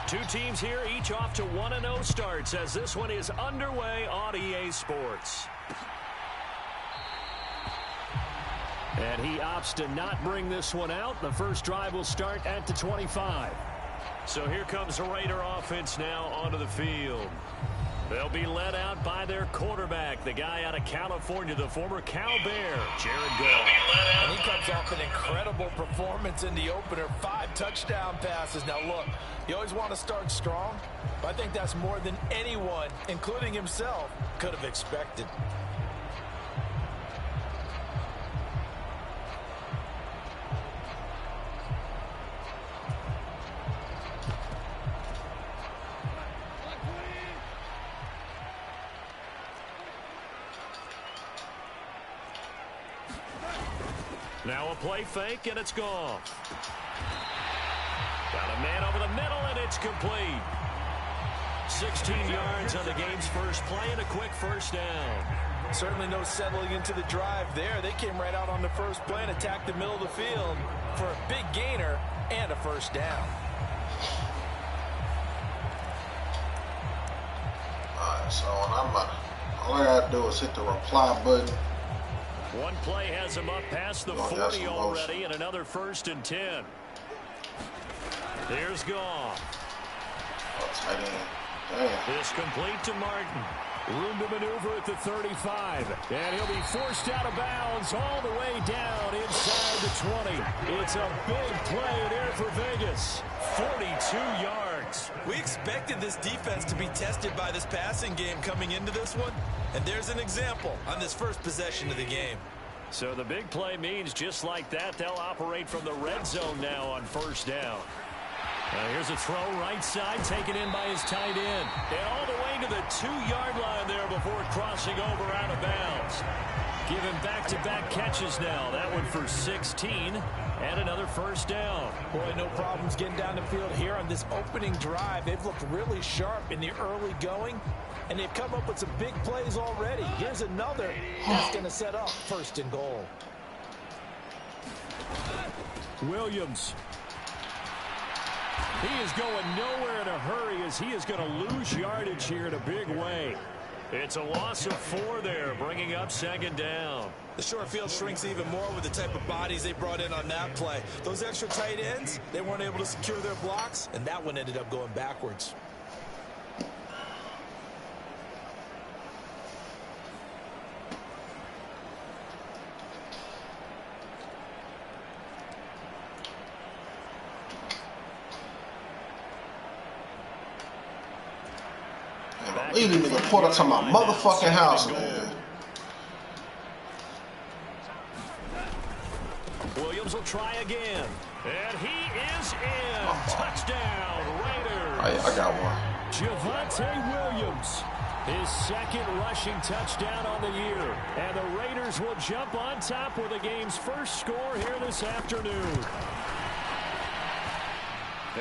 Two teams here, each off to 1-0 starts as this one is underway on EA Sports. And he opts to not bring this one out. The first drive will start at the 25. So here comes the Raider offense now onto the field. They'll be led out by their quarterback, the guy out of California, the former Cal Bear, Jared Goff. And he comes off an incredible performance in the opener, 5 touchdown passes. Now, look, you always want to start strong, but I think that's more than anyone, including himself, could have expected. Now a play fake, and it's gone. Got a man over the middle, and it's complete. 16 yards on the game's first play and a quick first down. Certainly no settling into the drive there. They came right out on the first play and attacked the middle of the field for a big gainer and a first down. All right, so all I got to do is hit the reply button. One play has him up past the 40 already, and another 1st and 10. Here's Goff. Tight end. Damn. This complete to Martin. Room to maneuver at the 35. And he'll be forced out of bounds all the way down inside the 20. It's a big play there for Vegas. 42 yards. We expected this defense to be tested by this passing game coming into this one. And there's an example on this first possession of the game. So the big play means just like that, they'll operate from the red zone now on first down. Here's a throw right side taken in by his tight end. And all the way to the 2-yard line there before crossing over out of bounds. Give him back-to-back catches now. That one for 16 and another first down. Boy, no problems getting down the field here on this opening drive. They've looked really sharp in the early going, and they've come up with some big plays already. Here's another that's going to set up 1st and goal. Williams. He is going nowhere in a hurry as he is going to lose yardage here in a big way. It's a loss of 4 there, bringing up 2nd down. The short field shrinks even more with the type of bodies they brought in on that play. Those extra tight ends, they weren't able to secure their blocks, and that one ended up going backwards. Leave this nigga Porter to my motherfucking house, man. Williams will try again. And he is in. Touchdown, Raiders. I got one. Javonte Williams. His 2nd rushing touchdown on the year. And the Raiders will jump on top with the game's first score here this afternoon.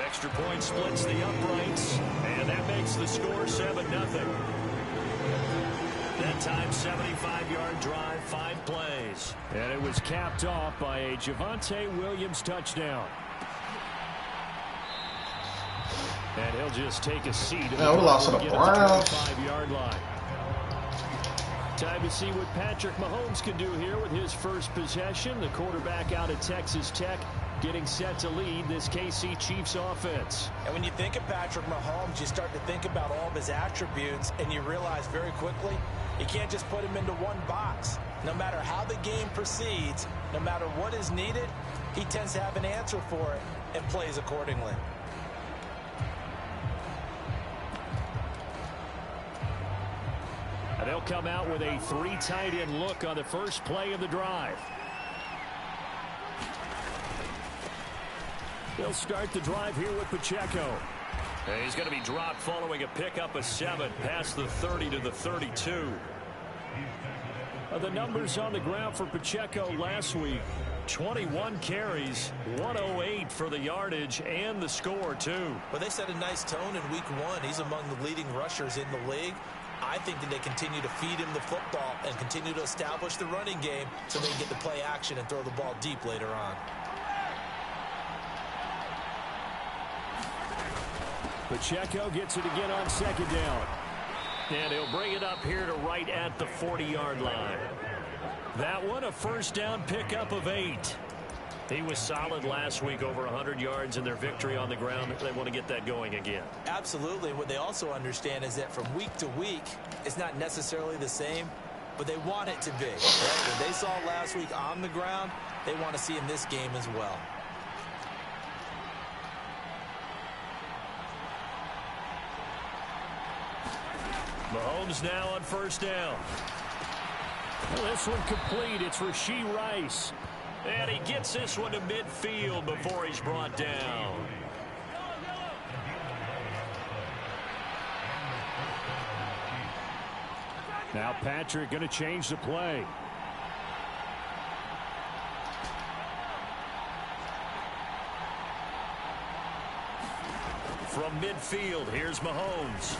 Extra point splits the uprights, and that makes the score 7-0. That time, 75-yard drive, 5 plays. And it was capped off by a Javonte Williams touchdown. And he'll just take a seat. Yeah, we lost to the Browns. 25-yard line. Time to see what Patrick Mahomes can do here with his first possession. The quarterback out of Texas Tech getting set to lead this KC Chiefs offense. And when you think of Patrick Mahomes, you start to think about all of his attributes, and you realize very quickly you can't just put him into one box. No matter how the game proceeds, no matter what is needed, he tends to have an answer for it and plays accordingly. And they'll come out with a 3 tight end look on the first play of the drive. They'll start the drive here with Pacheco. And he's going to be dropped following a pickup of 7 past the 30 to the 32. The numbers on the ground for Pacheco last week. 21 carries, 108 for the yardage and the score, too. Well, they set a nice tone in week 1. He's among the leading rushers in the league. I think that they continue to feed him the football and continue to establish the running game so they can get the play action and throw the ball deep later on. Pacheco gets it again on second down. And he'll bring it up here to right at the 40-yard line. That one, a first down pickup of 8. He was solid last week, over 100 yards in their victory on the ground. They want to get that going again. Absolutely. What they also understand is that from week to week, it's not necessarily the same, but they want it to be. Right? What they saw last week on the ground, they want to see in this game as well. Mahomes now on first down. Well, this one complete. It's Rashee Rice. And he gets this one to midfield before he's brought down. Now Patrick going to change the play. From midfield, here's Mahomes.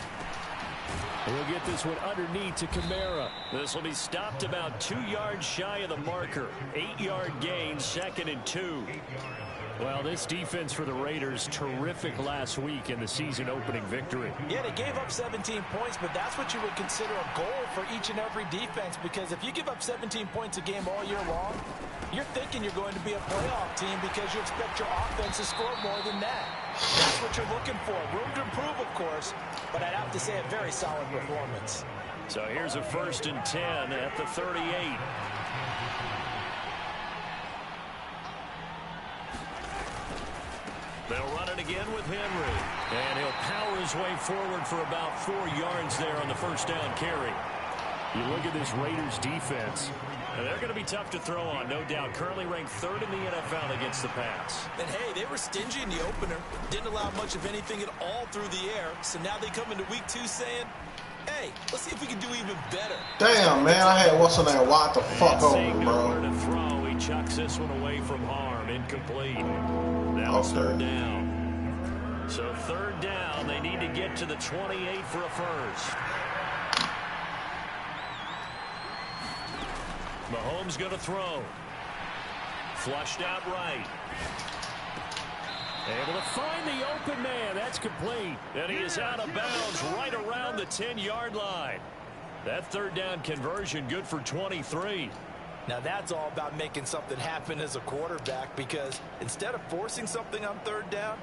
He'll get this one underneath to Kamara. This will be stopped about 2 yards shy of the marker. 8-yard gain, 2nd and 2. Well, this defense for the Raiders, terrific last week in the season opening victory. Yeah, they gave up 17 points, but that's what you would consider a goal for each and every defense, because if you give up 17 points a game all year long, you're thinking you're going to be a playoff team because you expect your offense to score more than that. That's what you're looking for. Room to improve, of course, but I'd have to say a very solid performance. So here's a 1st and 10 at the 38. They'll run it again with Henry. And he'll power his way forward for about 4 yards there on the first down carry. You look at this Raiders defense. They're going to be tough to throw on, no doubt. Currently ranked 3rd in the NFL against the pass. And, hey, they were stingy in the opener. Didn't allow much of anything at all through the air. So now they come into week 2 saying, hey, let's see if we can do even better. Damn, man, I had what's in there wide the fuck open, Nowhere bro. to throw. He chucks this one away from harm. Incomplete. Now it's 3rd down. So 3rd down. They need to get to the 28 for a first. Mahomes going to throw. Flushed out right. Able to find the open man. That's complete. And he is out of bounds right around the 10-yard line. That 3rd down conversion good for 23. Now that's all about making something happen as a quarterback, because instead of forcing something on 3rd down,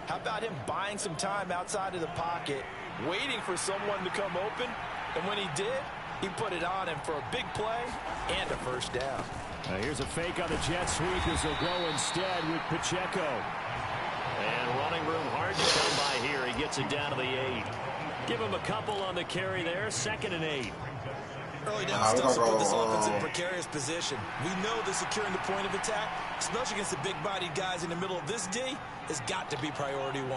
how about him buying some time outside of the pocket, waiting for someone to come open, and when he did, he put it on him for a big play and a first down. Now here's a fake on the jet sweep as they'll go instead with Pacheco. And running room hard to come by here. He gets it down to the 8. Give him a couple on the carry there. 2nd and 8. Early down stuff to put this offense in precarious position. We know that securing the point of attack, especially against the big-bodied guys in the middle of this D, has got to be priority 1.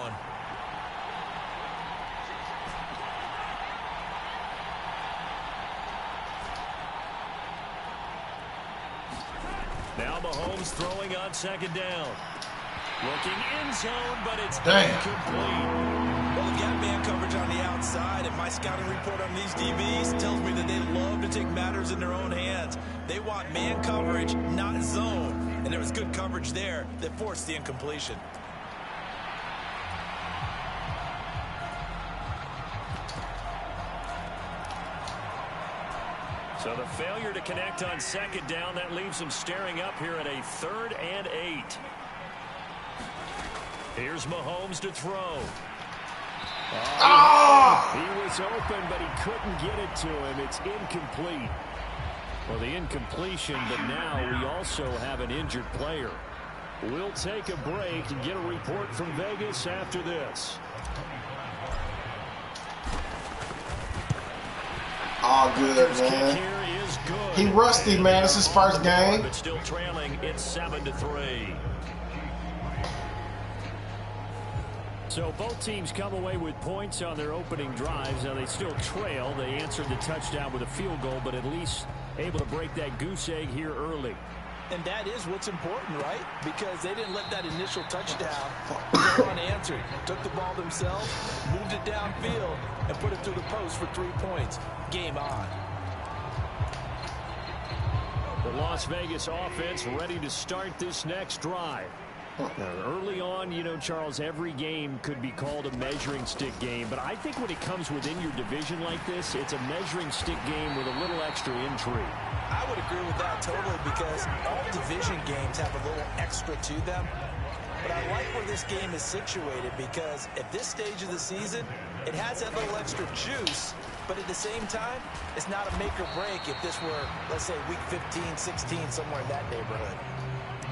Now Mahomes throwing on 2nd down. Looking in zone, but it's incomplete. Well, we've got man coverage on the outside, and my scouting report on these DBs tells me that they love to take matters in their own hands. They want man coverage, not zone. And there was good coverage there that forced the incompletion. So the failure to connect on 2nd down, that leaves him staring up here at a 3rd and 8. Here's Mahomes to throw. He was open, but he couldn't get it to him. It's incomplete. Well, the incompletion, but now we also have an injured player. We'll take a break and get a report from Vegas after this. All good, man. He rusty, man. It's his first game. But still trailing, it's 7-3. So both teams come away with points on their opening drives. Now they still trail. They answered the touchdown with a field goal, but at least able to break that goose egg here early. And that is what's important, right? Because they didn't let that initial touchdown go unanswered. Took the ball themselves, moved it downfield, and put it through the post for 3 points. Game on. The Las Vegas offense ready to start this next drive. Early on, you know, Charles, every game could be called a measuring stick game. But I think when it comes within your division like this, it's a measuring stick game with a little extra intrigue. I would agree with that totally, because all division games have a little extra to them. But I like where this game is situated, because at this stage of the season, it has that little extra juice. But at the same time, it's not a make or break if this were, let's say, week 15, 16, somewhere in that neighborhood.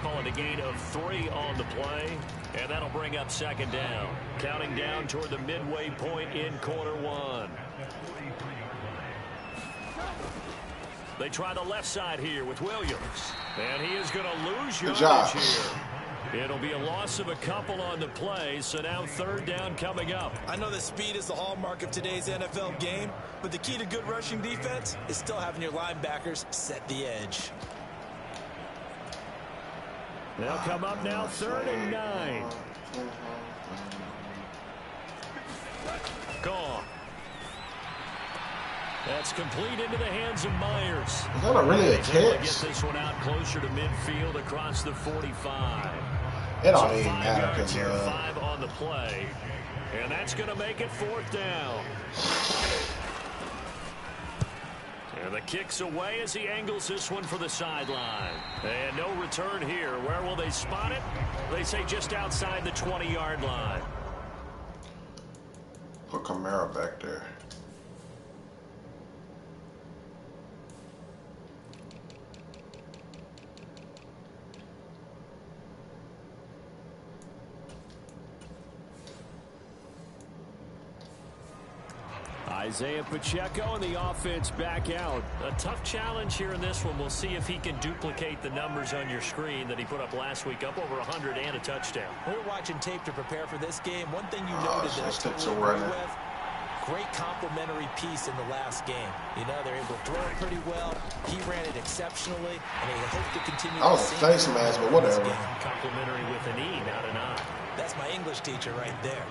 Calling a gain of 3 on the play, and that'll bring up second down. Counting down toward the midway point in quarter one. They try the left side here with Williams. And he is going to lose yardage here. It'll be a loss of a couple on the play, so now third down coming up. I know that speed is the hallmark of today's NFL game, but the key to good rushing defense is still having your linebackers set the edge. They'll come up now, 3rd and 9. Gone. That's complete into the hands of Myers. Is that a really a catch? Get this one out closer to midfield across the 45. It don't even matter because 5 on the play, and that's going to make it 4th down. And the kick's away as he angles this one for the sideline. And no return here. Where will they spot it? They say just outside the 20-yard line. Put Kamara back there. Isaiah Pacheco and the offense back out. A tough challenge here in this one. We'll see if he can duplicate the numbers on your screen that he put up last week, up over 100 and a touchdown. We're watching tape to prepare for this game. One thing you noted that I totally agree with, great complimentary piece in the last game. You know, they're able to throw it pretty well. He ran it exceptionally, and they hope to continue. I was a face mask, but whatever. Complimentary with an E, not an I. That's my English teacher right there.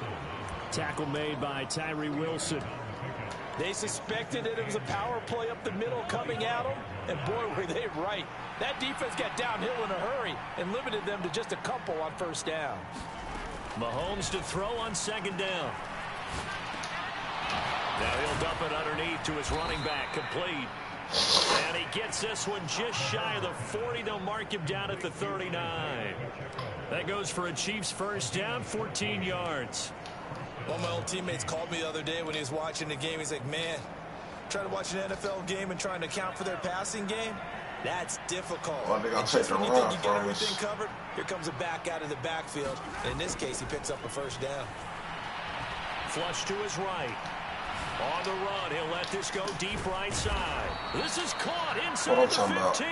Tackle made by Tyree Wilson. They suspected that it was a power play up the middle coming at them, and boy, were they right. That defense got downhill in a hurry and limited them to just a couple on 1st down. Mahomes to throw on 2nd down. Now he'll dump it underneath to his running back, complete. And he gets this one just shy of the 40. They'll mark him down at the 39. That goes for a Chiefs 1st down, 14 yards. One of my old teammates called me the other day when he was watching the game. He's like, man, trying to watch an NFL game and trying to account for their passing game, that's difficult. Well, they're going to take the when you run think you get first. everything covered, here comes a back out of the backfield. And in this case, he picks up a 1st down. Flush to his right. On the run, he'll let this go deep right side. This is caught inside the 15.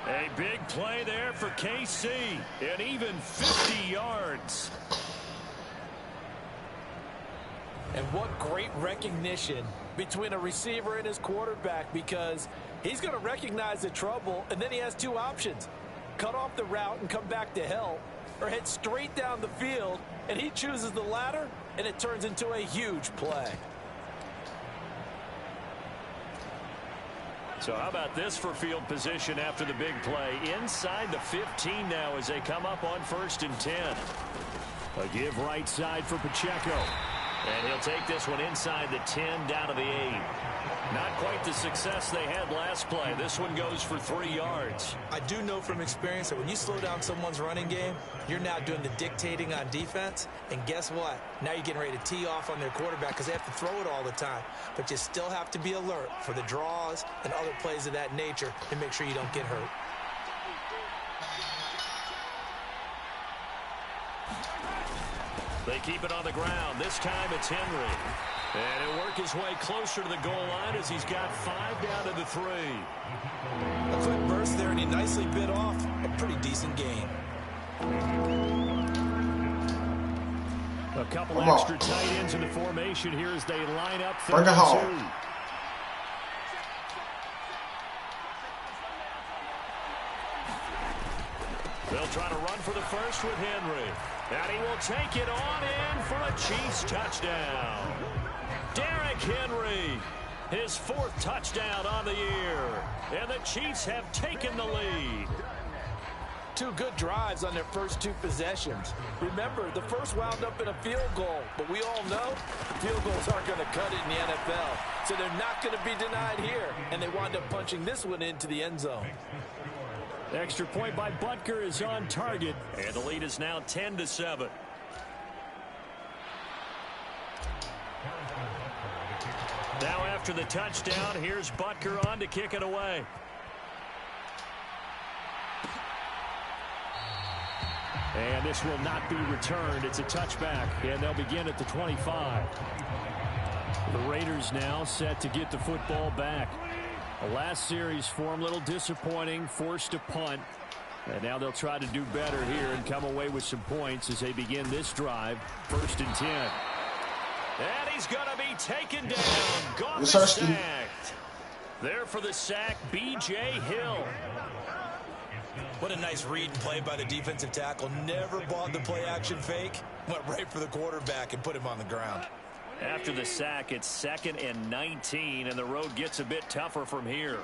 A big play there for KC, and even 50 yards. And what great recognition between a receiver and his quarterback, because he's going to recognize the trouble, and then he has 2 options. Cut off the route and come back to help, or head straight down the field, and he chooses the latter, and it turns into a huge play. So how about this for field position after the big play? Inside the 15 now as they come up on 1st and 10. A give right side for Pacheco. And he'll take this one inside the 10 down to the 8. Not quite the success they had last play. This one goes for 3 yards. I do know from experience that when you slow down someone's running game, you're now doing the dictating on defense. And guess what? Now you're getting ready to tee off on their quarterback because they have to throw it all the time. But you still have to be alert for the draws and other plays of that nature to make sure you don't get hurt. They keep it on the ground. This time it's Henry. And he'll work his way closer to the goal line as he's got 5 down to the 3. A quick burst there, and he nicely bit off a pretty decent gain. A couple extra tight ends in the formation here as they line up. Bring it home. They'll try to run for the first with Henry. And he will take it on in for a Chiefs touchdown. Derrick Henry, his 4th touchdown on the year. And the Chiefs have taken the lead. two good drives on their first two possessions. Remember, the first wound up in a field goal, but we all know field goals aren't going to cut it in the NFL, so they're not going to be denied here, and they wind up punching this one into the end zone. Extra point by Butker is on target, and the lead is now 10-7. Now after the touchdown, here's Butker on to kick it away. And this will not be returned. It's a touchback, and they'll begin at the 25. The Raiders now set to get the football back. The last series for them, a little disappointing, forced to punt. And now they'll try to do better here and come away with some points as they begin this drive, 1st and 10. And he's going to be taken down. Gone sacked. There for the sack, B.J. Hill. What a nice read and play by the defensive tackle. Never bought the play-action fake. Went right for the quarterback and put him on the ground. After the sack, it's 2nd and 19, and the road gets a bit tougher from here.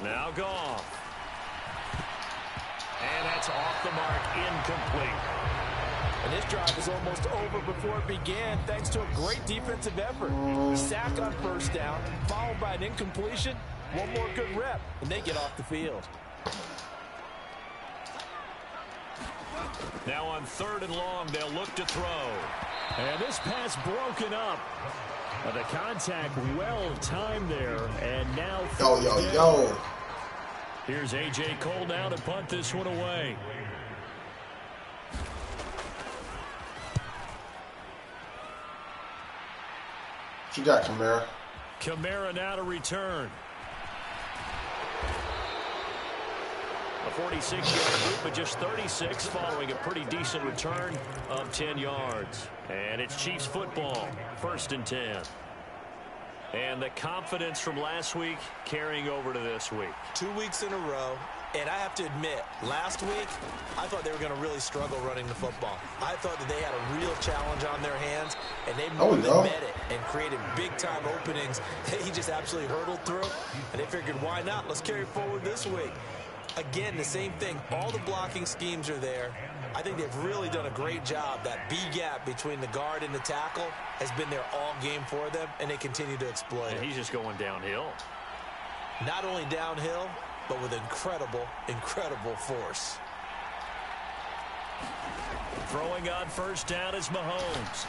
Now Goff. And that's off the mark, incomplete. And this drive is almost over before it began, thanks to a great defensive effort. Sack on first down, followed by an incompletion. One more good rep, and they get off the field. Now on 3rd and long, they'll look to throw. And this pass broken up. The contact well timed there, and now Yo. Here's A.J. Cole now to punt this one away. What you got, Kamara? Kamara now to return. A 46-yard loop, but just 36 following a pretty decent return of 10 yards. And it's Chiefs football, 1st and 10. And the confidence from last week carrying over to this week. 2 weeks in a row. And I have to admit, last week, I thought they were going to really struggle running the football. I thought that they had a real challenge on their hands, and they more than met it and created big-time openings that he just absolutely hurdled through. And they figured, why not? Let's carry it forward this week. Again, the same thing. All the blocking schemes are there. I think they've really done a great job. That B-gap between the guard and the tackle has been there all game for them, and they continue to exploit it. And he's just going downhill. Not only downhill, but with incredible force. Throwing on first down is Mahomes.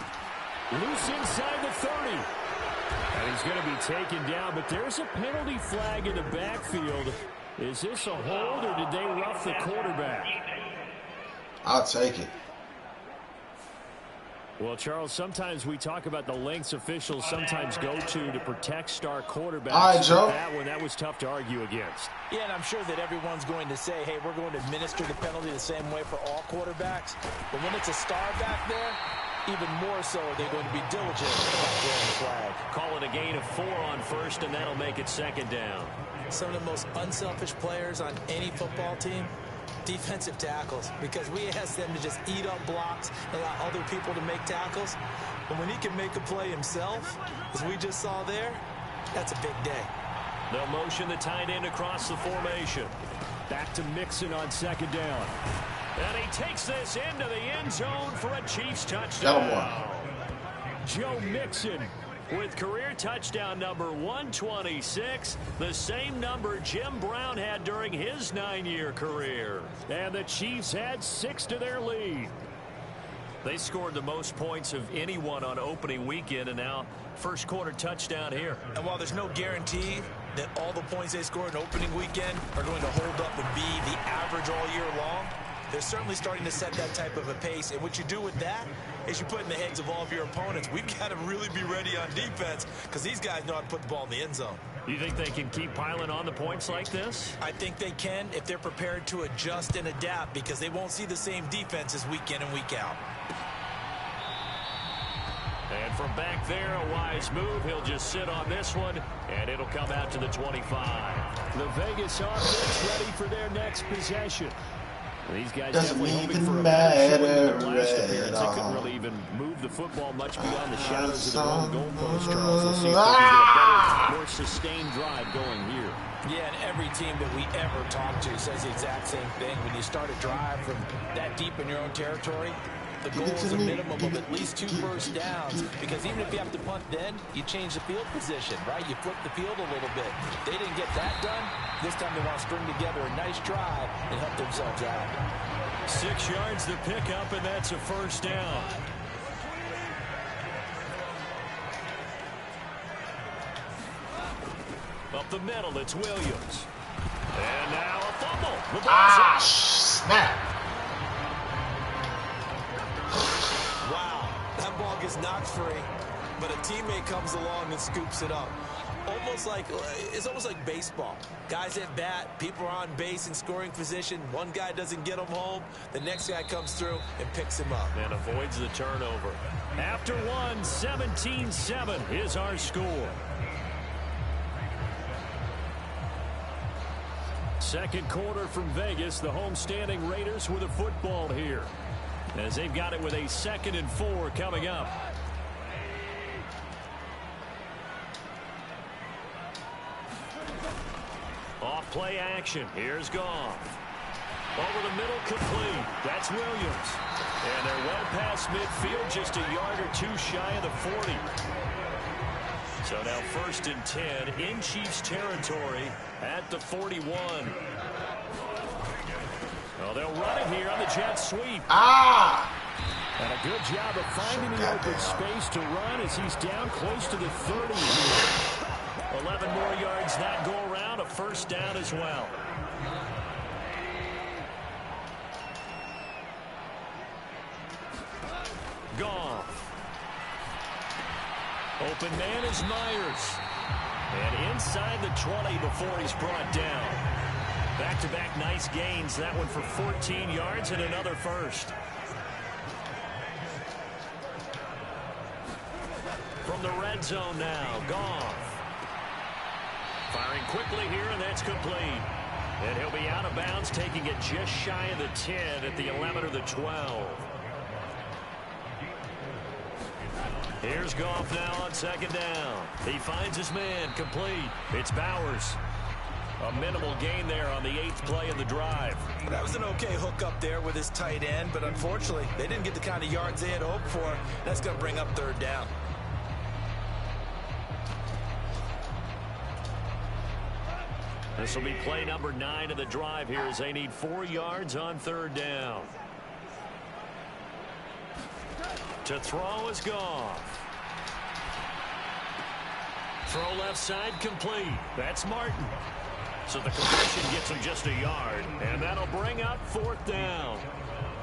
Loose inside the 30. And he's going to be taken down, but there's a penalty flag in the backfield. Is this a hold, or did they rough the quarterback? I'll take it. Well, Charles, sometimes we talk about the lengths officials sometimes go to protect star quarterbacks. All right, Joe. That was tough to argue against. Yeah, and I'm sure that everyone's going to say, hey, we're going to administer the penalty the same way for all quarterbacks. But when it's a star back there, even more so are they going to be diligent about throwing the flag. Call it a gain of 4 on first, and that'll make it 2nd down. Some of the most unselfish players on any football team, defensive tackles, because we ask them to just eat up blocks and allow other people to make tackles. But when he can make a play himself, as we just saw there, that's a big day. They'll motion the tight end across the formation. Back to Mixon on 2nd down. And he takes this into the end zone for a Chiefs touchdown. Joe Mixon with career touchdown number 126, the same number Jim Brown had during his 9-year career. And the Chiefs had 6 to their lead. They scored the most points of anyone on opening weekend, and now first quarter touchdown here. And while there's no guarantee that all the points they scored in opening weekend are going to hold up and be the average all year long, they're certainly starting to set that type of a pace. And what you do with that is you put in the heads of all of your opponents, we've got to really be ready on defense because these guys know how to put the ball in the end zone. You think they can keep piling on the points like this? I think they can if they're prepared to adjust and adapt, because they won't see the same defenses week in and week out. And from back there, a wise move. He'll just sit on this one, and it'll come out to the 25. The Vegas offense ready for their next possession. These guys Doesn't definitely hoping even for a better showing than their matter last appearance. They couldn't at really even move the football much beyond the shadows of their own goalpost, Charles. We'll see if they can get a better, more sustained drive going here. Yeah, and every team that we ever talk to says the exact same thing. When you start a drive from that deep in your own territory, the goal is a minimum of at least 2 first downs, because even if you have to punt then, you change the field position, right? You flip the field a little bit. They didn't get that done. This time they want to string together a nice drive and help themselves out. 6 yards to pick up, and that's a first down. Up the middle, it's Williams. And now a fumble. Snap. Wow, that ball gets knocked free, but a teammate comes along and scoops it up. It's almost like baseball. Guys at bat, people are on base in scoring position. One guy doesn't get him home. The next guy comes through and picks him up. And avoids the turnover. After one, 17-7 is our score. Second quarter from Vegas. The homestanding Raiders with a football here, as they've got it with a 2nd and 4 coming up. Off play action. Here's Goff. Over the middle, complete. That's Williams. And they're well past midfield, just a yard or 2 shy of the 40. So now 1st and 10 in Chiefs territory at the 41. Oh, they'll run it here on the jet sweep. And a good job of finding the open space to run as he's down close to the 30 here. 11 more yards that go around, a first down as well. Goff. Open man is Myers. And inside the 20 before he's brought down. Back-to-back nice gains. That one for 14 yards and another first. From the red zone now, Goff. Firing quickly here, and that's complete. And he'll be out of bounds, taking it just shy of the 10 at the 11 or the 12. Here's Goff now on 2nd down. He finds his man, complete. It's Bowers. A minimal gain there on the 8th play of the drive. That was an okay hook up there with his tight end, but unfortunately, they didn't get the kind of yards they had hoped for. That's going to bring up 3rd down. This will be play number 9 of the drive here, as they need 4 yards on 3rd down. To throw is Goff. Throw left side, complete. That's Martin. So the completion gets him just a yard, and that'll bring up 4th down.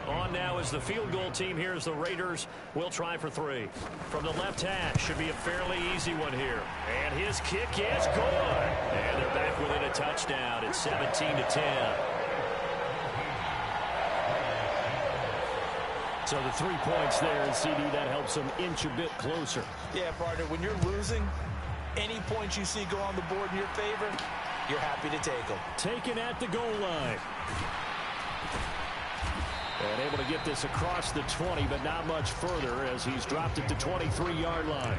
On now is the field goal team here as the Raiders will try for 3. From the left hash, should be a fairly easy one here. And his kick is good. And they're back within a touchdown. It's 17-10. So the 3 points there, and CD, that helps them inch a bit closer. Yeah, partner, when you're losing, any points you see go on the board in your favor, you're happy to take them. Taken at the goal line. And able to get this across the 20, but not much further, as he's dropped it to 23-yard line.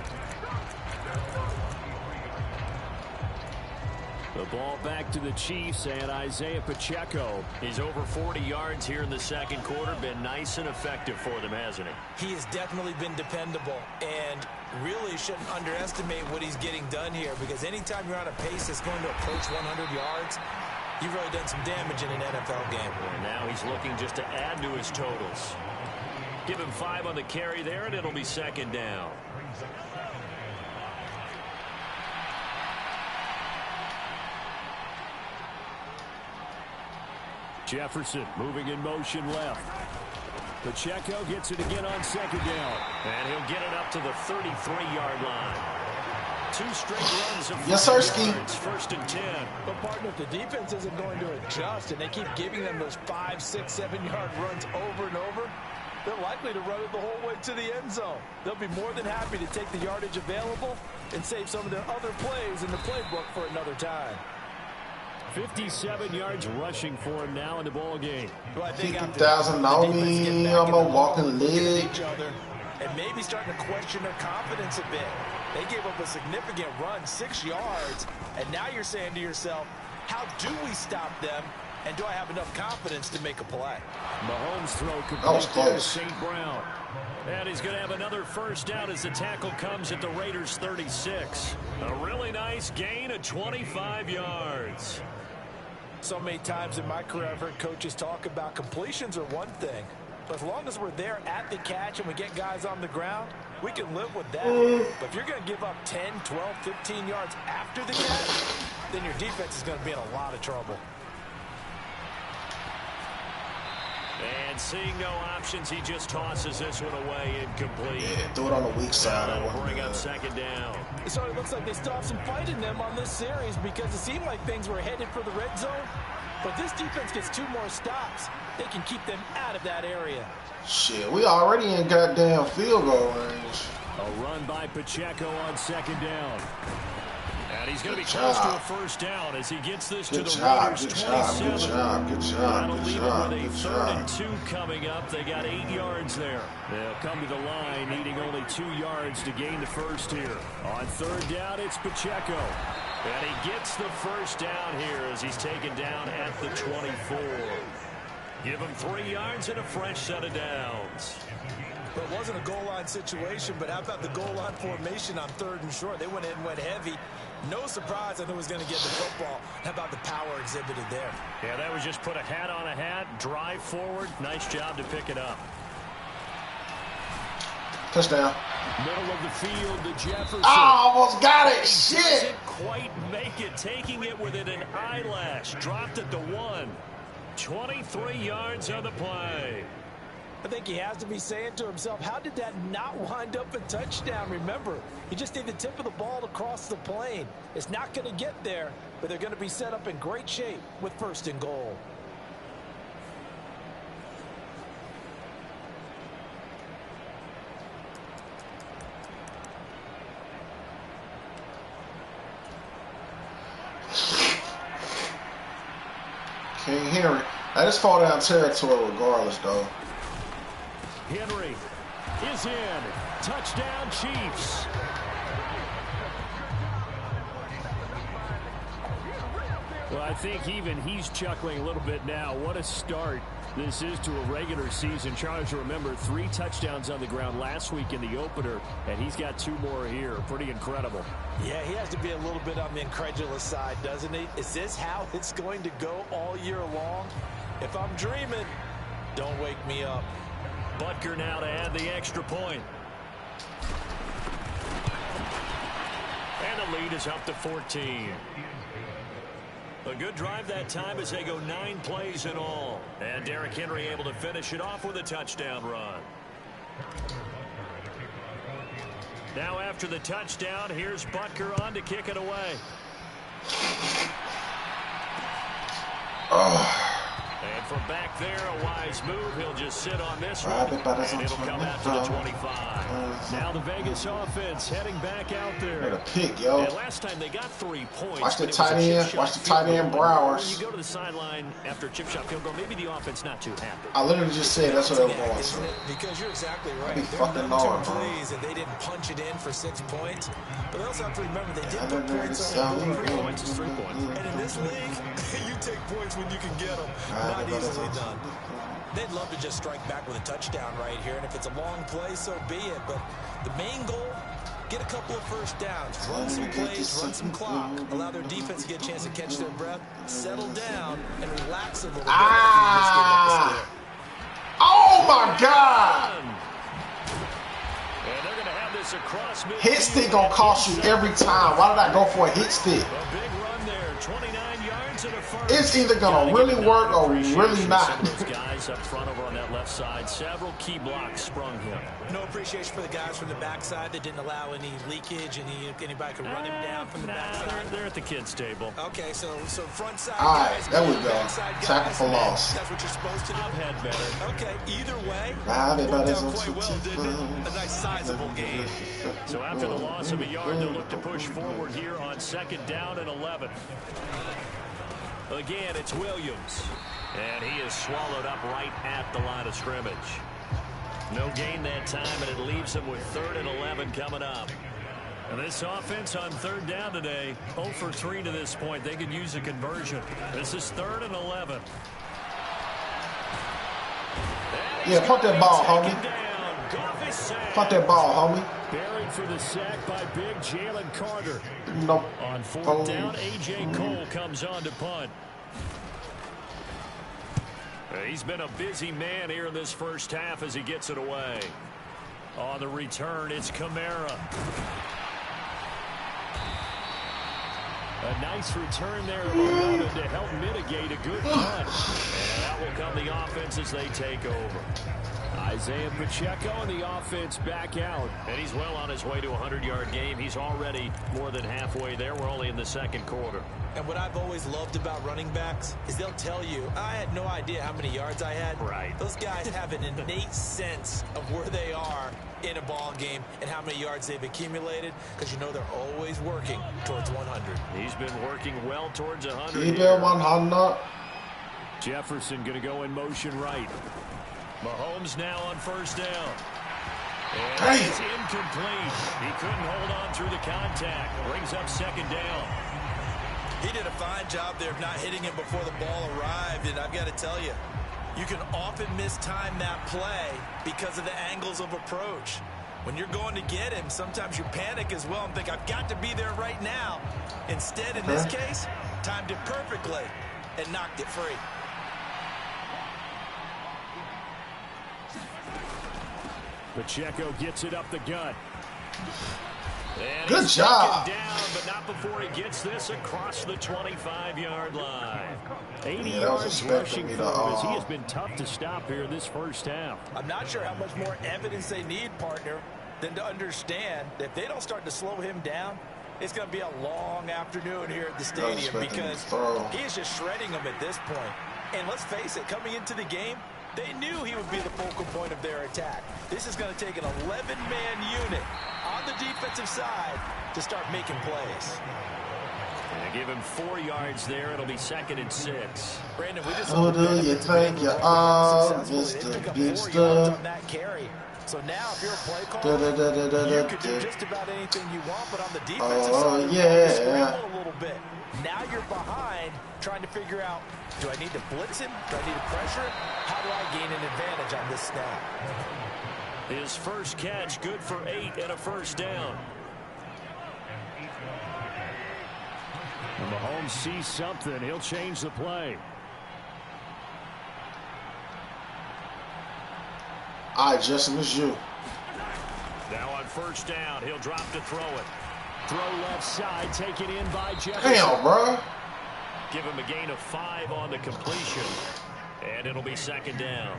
The ball back to the Chiefs, and Isaiah Pacheco. He's over 40 yards here in the 2nd quarter. Been nice and effective for them, hasn't he? He has definitely been dependable, and really shouldn't underestimate what he's getting done here, because anytime you're on a pace that's going to approach 100 yards, you've really done some damage in an NFL game. And now he's looking just to add to his totals. Give him 5 on the carry there, and it'll be 2nd down. Jefferson moving in motion left. Pacheco gets it again on 2nd down. And he'll get it up to the 33-yard line. 2 straight runs of yes, sir, Ski. 1st and 10. But partner, if the defense isn't going to adjust and they keep giving them those 5, 6, 7-yard runs over and over, they're likely to run it the whole way to the end zone. They'll be more than happy to take the yardage available and save some of their other plays in the playbook for another time. 57 yards rushing for him now in the ball game. Well, I think 50,000 on me. I'm a walking leg. and maybe starting to question their confidence a bit. They gave up a significant run, 6 yards, and now you're saying to yourself, how do we stop them, and do I have enough confidence to make a play? Mahomes throw complete to St. Brown. And he's going to have another first down as the tackle comes at the Raiders' 36. A really nice gain of 25 yards. So many times in my career I've heard coaches talk about completions are one thing, but as long as we're there at the catch and we get guys on the ground, we can live with that. But if you're going to give up 10, 12, 15 yards after the catch, then your defense is going to be in a lot of trouble. And seeing no options, he just tosses this one away incomplete. Yeah, throw it on the weak side. That'll bring up second down. So it looks like they still have some fight in them on this series because it seemed like things were headed for the red zone. But this defense gets 2 more stops. They can keep them out of that area. Shit, we already in goddamn field goal range. A run by Pacheco on second down. And he's going to be close to a first down as he gets this to the Raiders' 27. Good job. That'll leave them with a 3rd and 2 coming up. They got 8 yards there. They'll come to the line needing only 2 yards to gain the first here. On 3rd down, it's Pacheco. And he gets the first down here as he's taken down at the 24. Give him 3 yards and a fresh set of downs. But it wasn't a goal line situation, but how about the goal line formation on 3rd and short? They went in and went heavy. No surprise I knew it was going to get the football. How about the power exhibited there? Yeah, that was just put a hat on a hat, drive forward. Nice job to pick it up. Touchdown. Middle of the field to Jefferson. Oh, almost got it. Shit. Doesn't quite make it. Taking it within an eyelash. Dropped at the 1. 23 yards on the play. I think he has to be saying to himself, how did that not wind up a touchdown? Remember, he just need the tip of the ball to cross the plane. It's not going to get there, but they're going to be set up in great shape with 1st and goal. King Henry. I just fall down territory regardless, though. Henry is in. Touchdown, Chiefs. Well, I think even he's chuckling a little bit now. What a start this is to a regular season. Chargers, remember, 3 touchdowns on the ground last week in the opener, and he's got 2 more here. Pretty incredible. Yeah, he has to be a little bit on the incredulous side, doesn't he? Is this how it's going to go all year long? If I'm dreaming, don't wake me up. Butker now to add the extra point. And the lead is up to 14. A good drive that time as they go 9 plays in all. And Derrick Henry able to finish it off with a touchdown run. Now after the touchdown, here's Butker on to kick it away. And from back there, a wise move. He'll just sit on this one, and it'll come out to the 25. Now the Vegas offense heading back out there. What a pick, yo. And last time they got 3 points. Watch the tight end. Watch the tight end, Browers. When you go to the sideline after a chip shot field goal, maybe the offense not too happy. I literally just said that's what they were going to. Because you're exactly right. Be fucking lower, bro. And they didn't punch it in for 6 points. But they also have to remember they did put points on the board. 3 points is 3 points. And in this league, you take points when you can get them. Not easily done. They'd love to just strike back with a touchdown right here, and if it's a long play, so be it. But the main goal, get a couple of first downs, run some plays, run some clock, allow their defense to get a chance to catch their breath, settle down, and relax a little bit. Oh, my God. And they're going to have this across midfield. Hit stick going to cost you every time. Why did I go for a hit stick? A big run there, 29 yards and a first. It's either going to really work or really not. Those guys up front over on that left side, several key blocks sprung him. No appreciation for the guys from the backside that didn't allow any leakage, anybody could run him down from the backside. They're at the kids' table. Okay, so front side All right, guys, there we go. backside Tackle guys, for loss. That's what you're supposed to do. I've had better. Okay, either way, Everybody's worked on out quite well, didn't it? A nice sizable gain. So after the loss of a yard, they'll look to push forward here on 2nd down and 11. Again, it's Williams. And he is swallowed up right at the line of scrimmage. No gain that time, and it leaves them with 3rd and 11 coming up. And this offense on 3rd down today, 0 for 3 to this point. They could use a conversion. This is 3rd and 11. Yeah, punt that ball, homie. Punt that ball, homie. Buried for the sack by big Jalen Carter. Nope. On 4th down, A.J. Cole comes on to punt. He's been a busy man here in this first half as he gets it away. On the return, it's Kamara. A nice return there of 11 to help mitigate a good punt. And that will come the offense as they take over. Isaiah Pacheco and the offense back out. And he's well on his way to a 100-yard game. He's already more than halfway there. We're only in the 2nd quarter. And what I've always loved about running backs is they'll tell you, I had no idea how many yards I had. Right. Those guys have an innate sense of where they are in a ball game and how many yards they've accumulated, because you know they're always working towards 100. He's been working well towards 100. Keep it 100. Jefferson going to go in motion right. Mahomes now on 1st down. And it's incomplete. He couldn't hold on through the contact. Brings up 2nd down. He did a fine job there of not hitting him before the ball arrived, and I've got to tell you, you can often mistime that play because of the angles of approach. When you're going to get him, sometimes you panic as well and think, I've got to be there right now. Instead, in this case, timed it perfectly and knocked it free. Pacheco gets it up the gut. And good job. Down, but not before he gets this across the 25-yard line. 80 yeah, yards rushing for him as he has been tough to stop here in this first half. I'm not sure how much more evidence they need, partner, than to understand that if they don't start to slow him down, it's going to be a long afternoon here at the stadium because he is just shredding them at this point. And let's face it, coming into the game, they knew he would be the focal point of their attack. This is going to take an 11-man unit on the defensive side to start making plays. And give him 4 yards there. It'll be 2nd and 6. Brandon, we just who do you think you are, Mr. Gangster? On that carry. So now, if you're a play caller, you could do just about anything you want, but on the defensive side, you scramble a little bit. Now you're behind, trying to figure out, do I need to blitz him? Do I need to pressure him? How do I gain an advantage on this snap? His first catch, good for 8 and a 1st down. And Mahomes sees something. He'll change the play. All right, Justin, it's you. Now on 1st down, he'll drop to throw it. Throw left side, taken in by Jefferson. Damn, bro. Give him a gain of 5 on the completion. And it'll be 2nd down.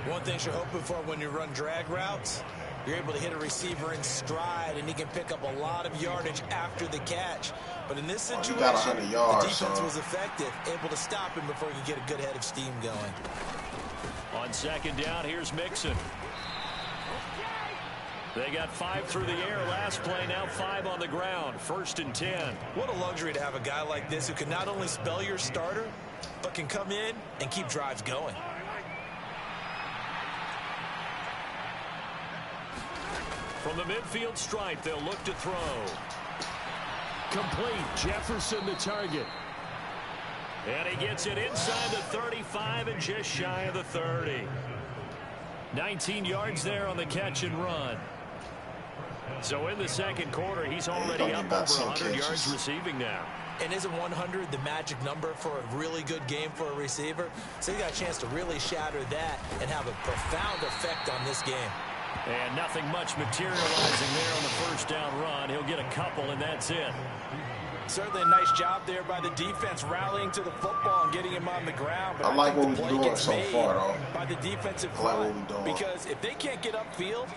One thing you're hoping for when you run drag routes, you're able to hit a receiver in stride, and he can pick up a lot of yardage after the catch. But in this situation, got 100 yards, the defense was effective, able to stop him before he could get a good head of steam going. On 2nd down, here's Mixon. They got 5 through the air last play, now 5 on the ground. 1st and 10. What a luxury to have a guy like this who can not only spell your starter, but can come in and keep drives going. From the midfield stripe, they'll look to throw. Complete. Jefferson the target. And he gets it inside the 35 and just shy of the 30. 19 yards there on the catch and run. So in the 2nd quarter, he's already up over 100 yards receiving now. And isn't 100 the magic number for a really good game for a receiver? So he got a chance to really shatter that and have a profound effect on this game. And nothing much materializing there on the 1st down run. He'll get a couple, and that's it. Certainly a nice job there by the defense, rallying to the football and getting him on the ground. But I like what we're doing so far, though. By the defensive I like what we're doing. Because if they can't get upfield,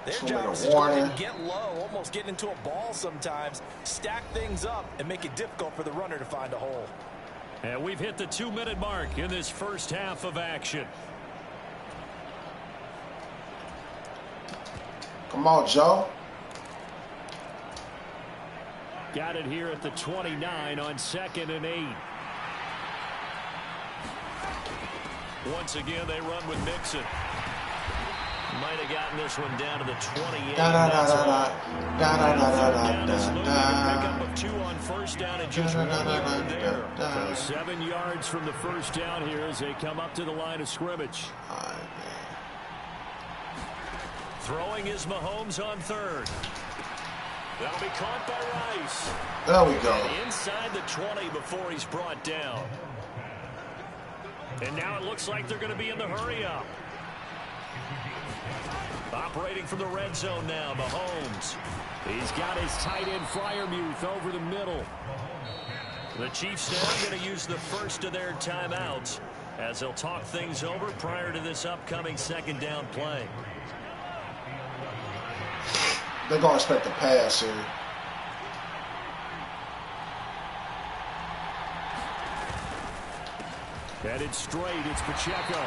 their So job with is a to warning. get low, almost get into a ball sometimes, stack things up, and make it difficult for the runner to find a hole. And we've hit the 2-minute mark in this first half of action. Come on, Joe. Got it here at the 29 on 2nd and 8. Once again, they run with Mixon. might have gotten this one down to the 28. Da da da da da da da da da da. Pickup of 2 on first down and just 1 yard there. So 7 yards from the first down here as they come up to the line of scrimmage. Throwing is Mahomes on third. That'll be caught by Rice. There we go. And inside the 20 before he's brought down. And now it looks like they're going to be in the hurry up. Operating from the red zone now, Mahomes. He's got his tight end Freiermuth over the middle. The Chiefs now going to use the first of their timeouts as they'll talk things over prior to this upcoming second down play. They're going to expect the pass here. Headed straight, it's Pacheco.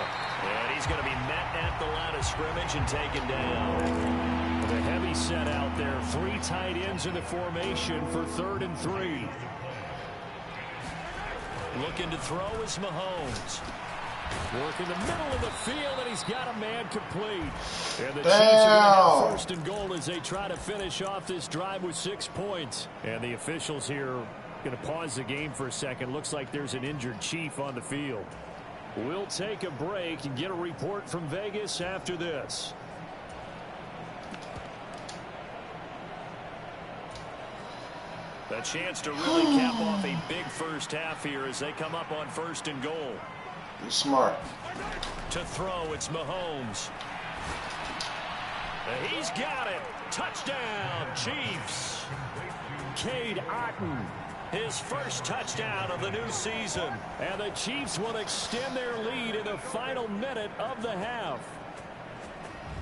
And he's going to be met at the line of scrimmage and taken down. The heavy set out there. 3 tight ends in the formation for 3rd and 3. Looking to throw is Mahomes. Work in the middle of the field, and he's got a man complete. And the Chiefs are going to have 1st and goal as they try to finish off this drive with 6 points. And the officials here going to pause the game for a second. Looks like there's an injured Chief on the field. We'll take a break and get a report from Vegas after this. A chance to really cap off a big first half here as they come up on 1st and goal. He's smart. To throw, it's Mahomes. And he's got it. Touchdown, Chiefs. Cade Otton. His first touchdown of the new season. And the Chiefs will extend their lead in the final minute of the half.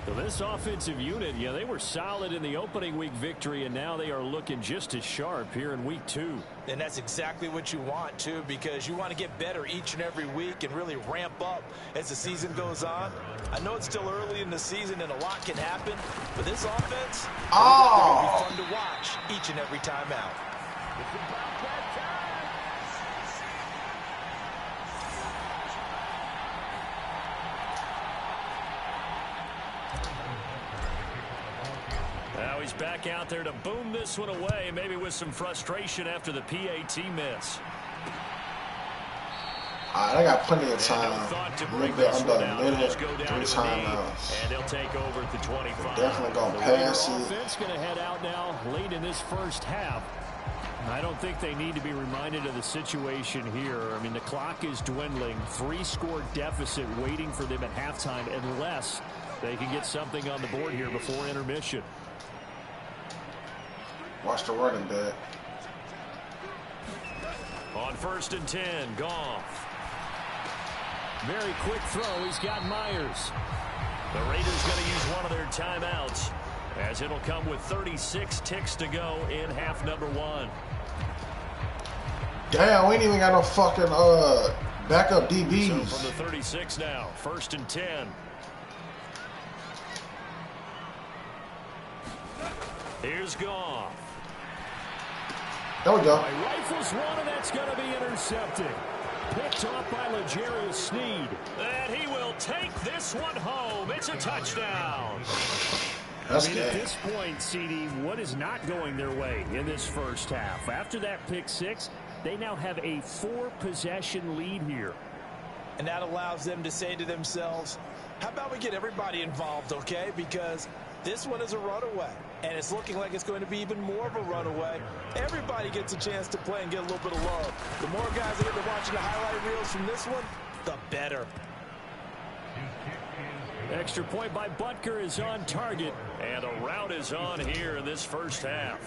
So this offensive unit, yeah, they were solid in the opening week victory, and now they are looking just as sharp here in week 2. And that's exactly what you want, too, because you want to get better each and every week and really ramp up as the season goes on. I know it's still early in the season and a lot can happen, but this offense, they're going to be fun to watch each and every time out. Now he's back out there to boom this one away, maybe with some frustration after the PAT miss. All right, I got plenty of time. A little bit under a minute, 3 timeouts. And they'll take over at the 25. Definitely going to pass it. Offense going to head out now late in this first half. I don't think they need to be reminded of the situation here. I mean, the clock is dwindling. 3-score deficit waiting for them at halftime unless they can get something on the board here before intermission. Watch the running back. On 1st and 10, Goff. Very quick throw. He's got Myers. The Raiders going to use one of their timeouts as it'll come with 36 ticks to go in half number 1. Damn, we ain't even got no fucking backup DBs. So from the 36 now, 1st and 10. Here's Goff. There we go. Rifles one, and that's going to be intercepted. Picked off by L'Jarius Sneed. And he will take this one home. It's a touchdown. That's at this point, CD, what is not going their way in this first half? After that pick 6, they now have a 4-possession lead here. And that allows them to say to themselves, how about we get everybody involved, okay? Because this one is a runaway, and it's looking like it's going to be even more of a runaway. Everybody gets a chance to play and get a little bit of love. The more guys that get to watching the highlight reels from this one, the better. Extra point by Butker is on target, and a route is on here in this first half.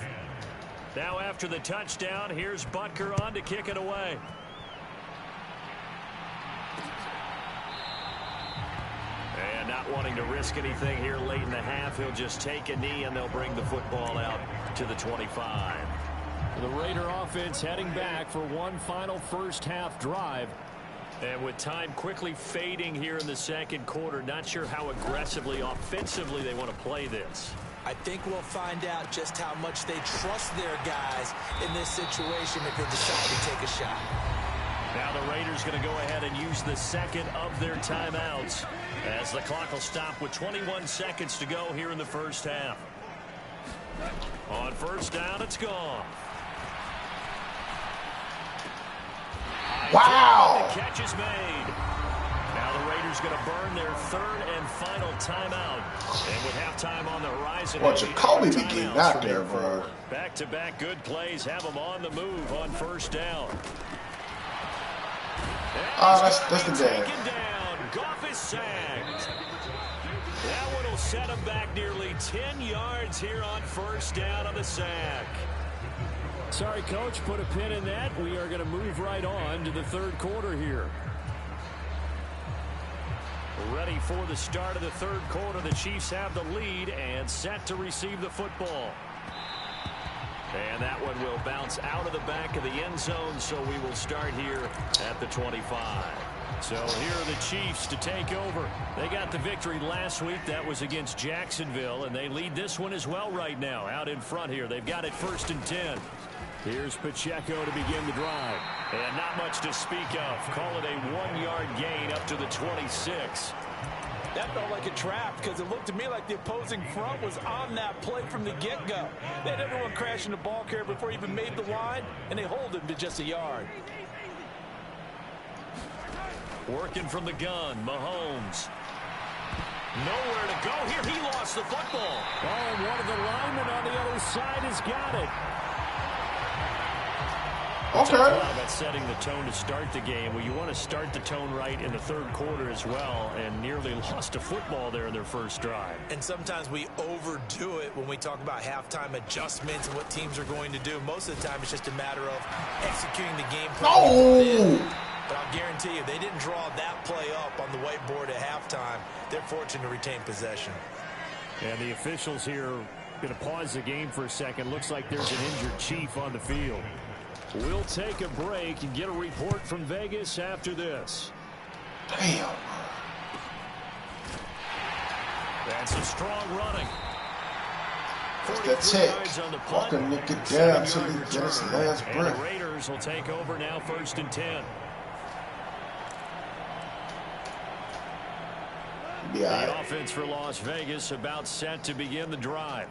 Now after the touchdown, here's Butker on to kick it away. And not wanting to risk anything here late in the half, he'll just take a knee, and they'll bring the football out to the 25. The Raider offense heading back for one final first half drive. And with time quickly fading here in the second quarter, not sure how aggressively, offensively they want to play this. I think we'll find out just how much they trust their guys in this situation if they decide to take a shot. Now the Raiders going to go ahead and use the second of their timeouts As the clock will stop with 21 seconds to go here in the first half. On first down, it's gone. Wow! The catch is made. Now the Raiders going to burn their third and final timeout. And with halftime on the horizon, what Jacoby be getting out there, bro? Back-to-back good plays have them on the move on first down. Oh, that's the game. Goff is sacked. That one will set him back nearly 10 yards here on first down on the sack. Sorry, Coach, put a pin in that. We are going to move right on to the third quarter here. Ready for the start of the third quarter. The Chiefs have the lead and set to receive the football. And that one will bounce out of the back of the end zone, so we will start here at the 25. So here are the Chiefs to take over. They got the victory last week. That was against Jacksonville, and they lead this one as well right now. Out in front here. They've got it 1st and 10. Here's Pacheco to begin the drive. And not much to speak of. Call it a 1-yard gain up to the 26. That felt like a trap because it looked to me like the opposing front was on that play from the get-go. They had everyone crashing the ball carrier before he even made the line, and they hold him to just a yard. Working from the gun, Mahomes. Nowhere to go here. He lost the football. Oh, and one of the linemen on the other side has got it. Okay. That's setting the tone to start the game. Well, you want to start the tone right in the third quarter as well, and nearly lost a football there in their first drive. And sometimes we overdo it when we talk about halftime adjustments and what teams are going to do. Most of the time, it's just a matter of executing the game plan. No! But I'll guarantee you, they didn't draw that play up on the whiteboard at halftime. They're fortunate to retain possession. And the officials here going to pause the game for a second. Looks like there's an injured Chief on the field. We'll take a break and get a report from Vegas after this. Damn. That's a strong running. What's that take? Walker look it down until he gets his last breath. And the Raiders will take over now 1st and 10. The offense for Las Vegas about set to begin the drive.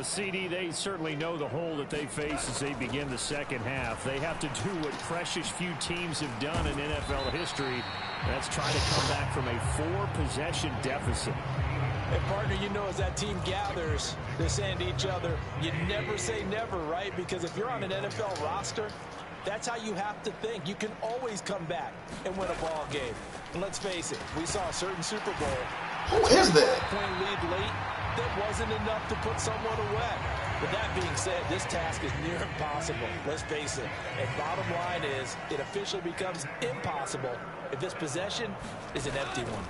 CD, they certainly know the hole that they face as they begin the second half. They have to do what precious few teams have done in NFL history. That's try to come back from a 4-possession deficit. And partner, you know, as that team gathers, they're saying to each other, you never say never, right? Because if you're on an NFL roster, that's how you have to think. You can always come back and win a ball game. And let's face it, we saw a certain Super Bowl. Who is that? Point lead late. That wasn't enough to put someone away. But that being said, this task is near impossible. Let's face it. And bottom line is, it officially becomes impossible if this possession is an empty one.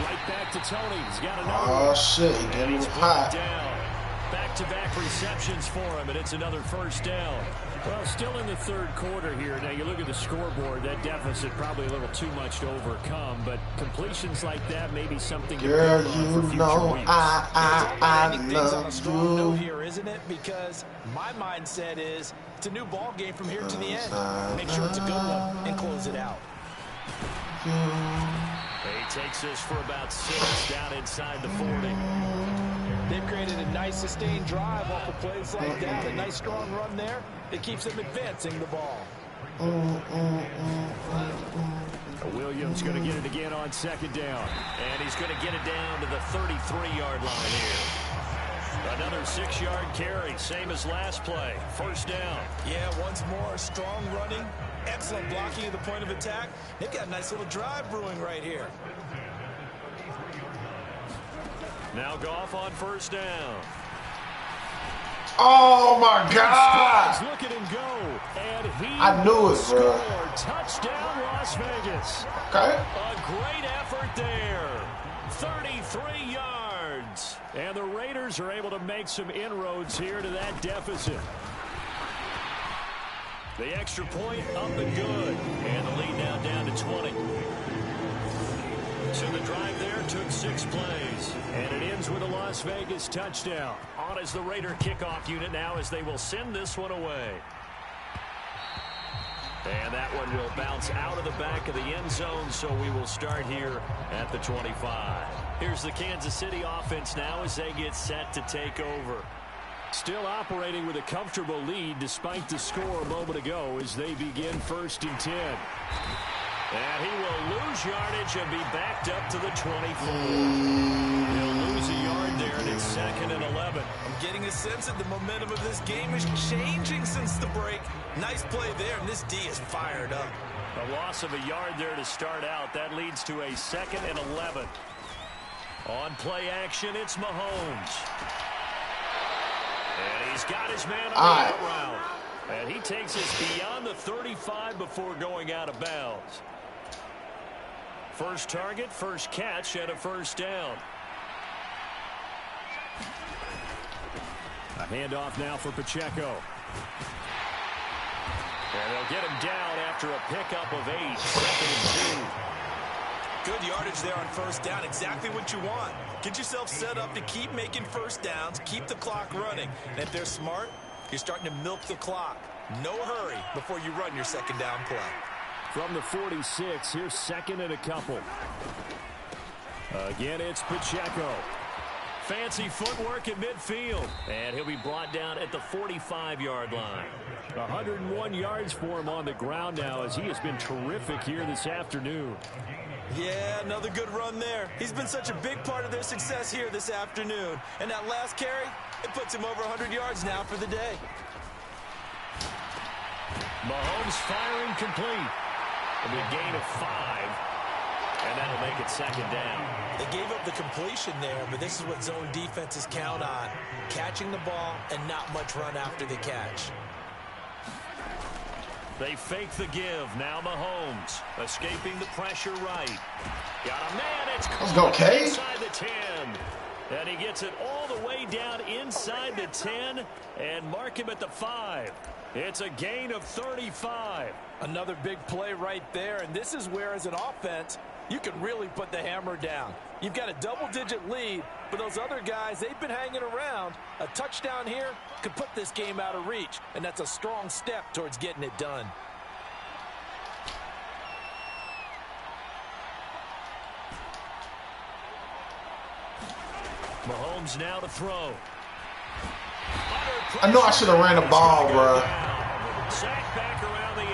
Right back to Tony. He's got another. Oh, shit. He got him hot. Back-to-back receptions for him, and it's another first down. Well, still in the third quarter here. Now, you look at the scoreboard, that deficit probably a little too much to overcome, but completions like that may be something to girl, build on for future weeks. I love you. Here, isn't it? Because my mindset is it's a new ball game from here to the end. Make sure it's a good one and close it out. He takes this for about 6 down inside the 40. They've created a nice sustained drive off of plays like that. A nice strong run there. It keeps them advancing the ball. Williams going to get it again on 2nd down. And he's going to get it down to the 33-yard line here. Another 6-yard carry, same as last play. First down. Yeah, once more, strong running. Excellent blocking at the point of attack. They've got a nice little drive brewing right here. Now Goff on first down. Oh my God! Look at him go, and he I knew it, bro. Touchdown, Las Vegas. Okay. A great effort there. 33 yards, and the Raiders are able to make some inroads here to that deficit. The extra point up and good, and the lead now down to 20. So the drive there took 6 plays, and it ends with a Las Vegas touchdown. On as the Raider kickoff unit now as they will send this one away. And that one will bounce out of the back of the end zone, so we will start here at the 25. Here's the Kansas City offense now as they get set to take over. Still operating with a comfortable lead despite the score a moment ago as they begin 1st and 10. And he will lose yardage and be backed up to the 24. He'll lose a yard there, and it's 2nd and 11. I'm getting a sense that the momentum of this game is changing since the break. Nice play there, and this D is fired up. A loss of a yard there to start out. That leads to a 2nd and 11. On play action, it's Mahomes. And he's got his man on the out route. And he takes us beyond the 35 before going out of bounds. First target, first catch, and a 1st down. A handoff now for Pacheco. And they'll get him down after a pickup of 8. 2nd and 2. Good yardage there on 1st down. Exactly what you want. Get yourself set up to keep making 1st downs, keep the clock running. And if they're smart, you're starting to milk the clock. No hurry before you run your 2nd down play. From the 46, here's 2nd and a couple. Again, it's Pacheco. Fancy footwork in midfield. And he'll be brought down at the 45-yard line. 101 yards for him on the ground now as he has been terrific here this afternoon. Yeah, another good run there. He's been such a big part of their success here this afternoon. And that last carry, it puts him over 100 yards now for the day. Mahomes firing complete. A big gain of 5. And that'll make it 2nd down. They gave up the completion there, but this is what zone defenses count on. Catching the ball and not much run after the catch. They fake the give. Now Mahomes escaping the pressure right. Got a man. It's inside the 10. And he gets it all the way down inside the 10 and mark him at the 5. It's a gain of 35. Another big play right there, and this is where, as an offense, you can really put the hammer down. You've got a double-digit lead, but those other guys, they've been hanging around. A touchdown here could put this game out of reach, and that's a strong step towards getting it done. Mahomes now to throw. I know I should have ran the ball, bro. Sack back around the 8.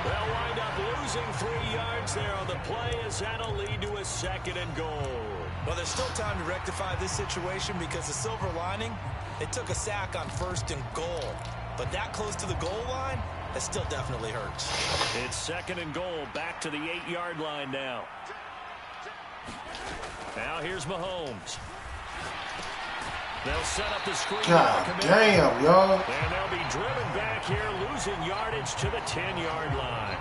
They'll wind up losing 3 yards there on the play as that'll lead to a 2nd and goal. Well, there's still time to rectify this situation because the silver lining, they took a sack on 1st and goal. But that close to the goal line, that still definitely hurts. It's 2nd and goal, back to the 8-yard line now. Now here's Mahomes. They'll set up the screen. God damn, y'all. And they'll be driven back here, losing yardage to the 10-yard line.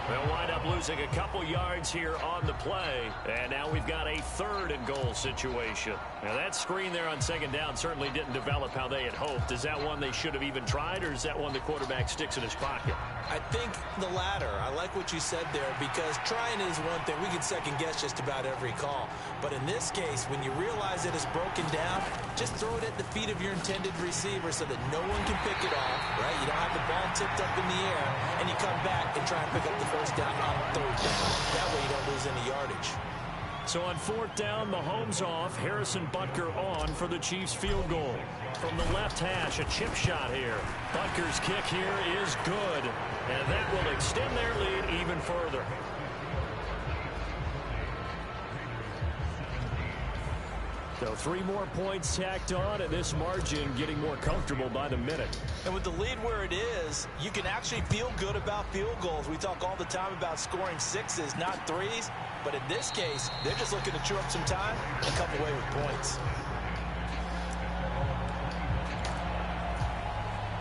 They'll wind up losing a couple yards here on the play. And now we've got a 3rd and goal situation. Now that screen there on 2nd down certainly didn't develop how they had hoped. Is that one they should have even tried, or is that one the quarterback sticks in his pocket? I think the latter. I like what you said there, because trying is one thing. We can second guess just about every call. But in this case, when you realize it is broken down, just throw it at the feet of your intended receiver so that no one can pick it off, right? You don't have the ball tipped up in the air, and you come back and try and pick up the 1st down on 3rd down. That way you don't lose any yardage. So on 4th down, Mahomes off, Harrison Butker on for the Chiefs field goal. From the left hash, a chip shot here. Butker's kick here is good, and that will extend their lead even further. So 3 more points tacked on, and this margin getting more comfortable by the minute. And with the lead where it is, you can actually feel good about field goals. We talk all the time about scoring 6s, not 3s. But in this case, they're just looking to chew up some time and come away with points.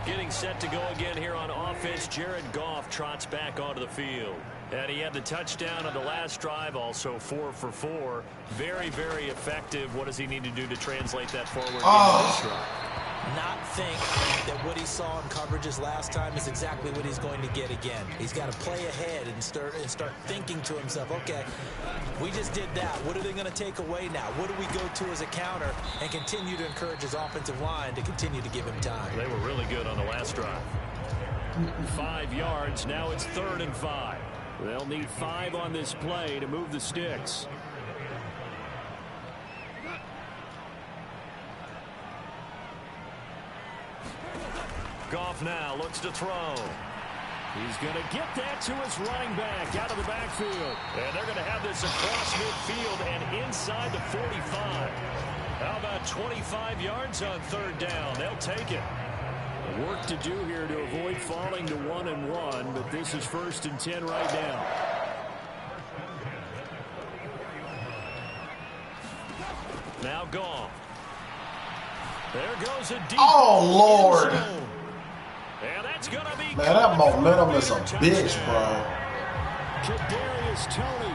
Getting set to go again here on offense, Jared Goff trots back onto the field. And he had the touchdown on the last drive, also 4 for 4. Very, very effective. What does he need to do to translate that forward into this drive? Not think that what he saw in coverages last time is exactly what he's going to get again. He's got to play ahead and start thinking to himself, okay, we just did that. What are they going to take away now? What do we go to as a counter? And continue to encourage his offensive line to continue to give him time. They were really good on the last drive. 5 yards. Now it's 3rd and 5. They'll need 5 on this play to move the sticks. Goff now looks to throw. He's going to get that to his running back out of the backfield. And they're going to have this across midfield and inside the 45. How about 25 yards on 3rd down? They'll take it. Work to do here to avoid falling to 1-1, but this is 1st and 10 right now. Now Goff. There goes a deep. Oh, Lord. And that's going to be. Man, that momentum is a bitch, bro. Kadarius Toney,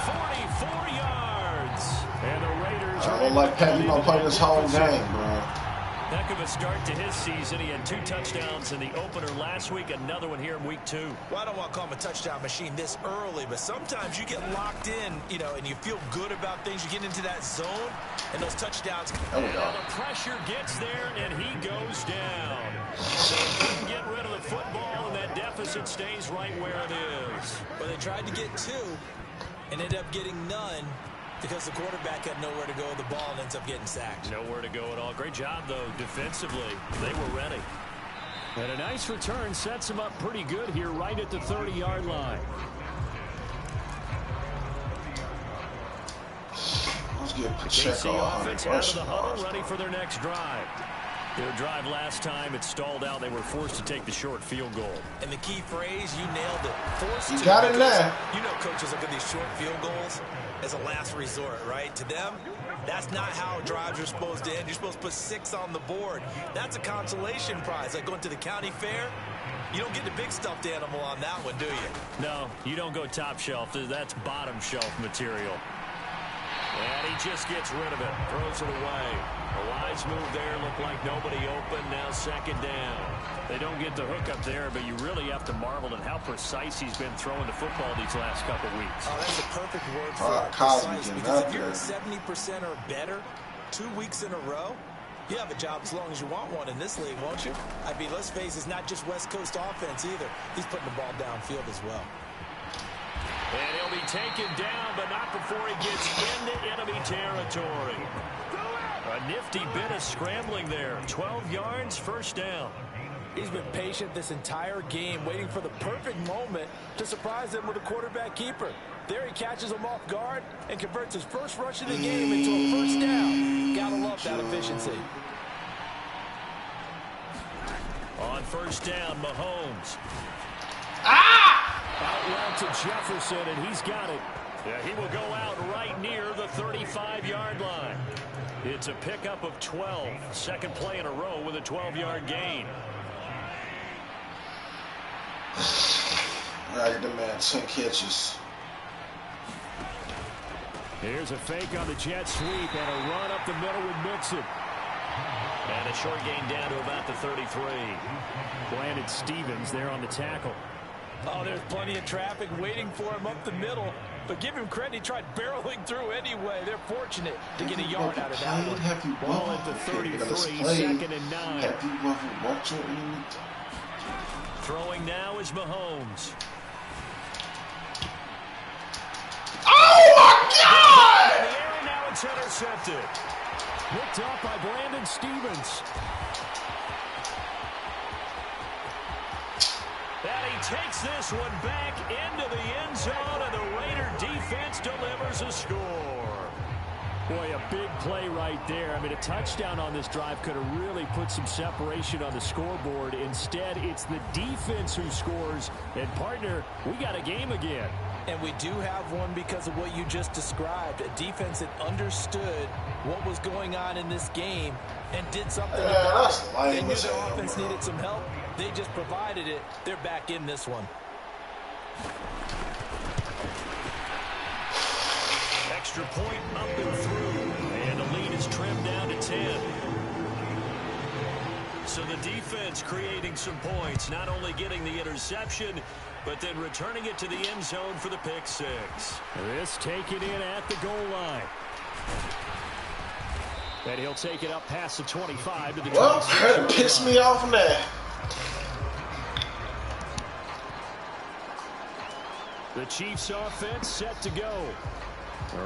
44 yards. And the Raiders I don't like Pat. You gonna play this whole game, bro. Heck of a start to his season. He had 2 touchdowns in the opener last week. Another one here in week 2. Well, I don't want to call him a touchdown machine this early, but sometimes you get locked in, you know, and you feel good about things. You get into that zone, and those touchdowns. There we go. The pressure gets there, and he goes down. So he couldn't get rid of the football, and that deficit stays right where it is. Well, they tried to get 2 and ended up getting none, because the quarterback had nowhere to go with the ball and ends up getting sacked. Nowhere to go at all. Great job, though, defensively. They were ready. And a nice return sets him up pretty good here right at the 30-yard line. Let's get KC Pacheco offense out of the huddle, ready for their next drive. Their drive last time, it stalled out. They were forced to take the short field goal. And the key phrase, you nailed it. Forced to. You got it there. You know coaches look at these short field goals as a last resort, right? To them, that's not how drives are supposed to end. You're supposed to put 6 on the board. That's a consolation prize. Like going to the county fair, you don't get the big stuffed animal on that one, do you? No, you don't go top shelf. That's bottom shelf material. And he just gets rid of it. Throws it away. A wise move there. Looked like nobody open. Now 2nd down. They don't get the hook up there, but you really have to marvel at how precise he's been throwing the football these last couple weeks. Oh, that's a perfect word for it. Crosby Precise. Because if you're at 70% or better 2 weeks in a row, you have a job as long as you want one in this league, won't you? I mean, let's face it, it's not just West Coast offense either. He's putting the ball downfield as well. And he'll be taken down, but not before he gets into enemy territory. A nifty bit of scrambling there. 12 yards, 1st down. He's been patient this entire game, waiting for the perfect moment to surprise them with a quarterback keeper. There he catches him off guard and converts his first rush of the game into a 1st down. Gotta love that efficiency. On 1st down, Mahomes. Out route to Jefferson, and he's got it. Yeah, he will go out right near the 35-yard line. It's a pickup of 12. 2nd play in a row with a 12-yard gain. Right, the man, 10 catches. Here's a fake on the jet sweep and a run up the middle with Mixon. And a short gain down to about the 33. Landon Stevens there on the tackle. Oh, there's plenty of traffic waiting for him up the middle. But give him credit, he tried barreling through anyway. They're fortunate to get a yard out of that one. Have you Ball at the 33, 2nd and 9. Have you ever walked your enemy? Throwing now is Mahomes. Oh, my God! In the air, now it's intercepted. Picked off by Landon Stevens. And he takes this one back into the end zone, and the Raider defense delivers a score. Boy, a big play right there. I mean, a touchdown on this drive could have really put some separation on the scoreboard. Instead, it's the defense who scores. And, partner, we got a game again. And we do have one because of what you just described. A defense that understood what was going on in this game and did something about it. They knew their offense needed some help. They just provided it. They're back in this one. Extra point up and through. And the lead is trimmed down to 10. So the defense creating some points, not only getting the interception, but then returning it to the end zone for the pick 6. This taken in at the goal line. And he'll take it up past the 25 to the 26. Well, that pissed me off now. The Chiefs offense set to go.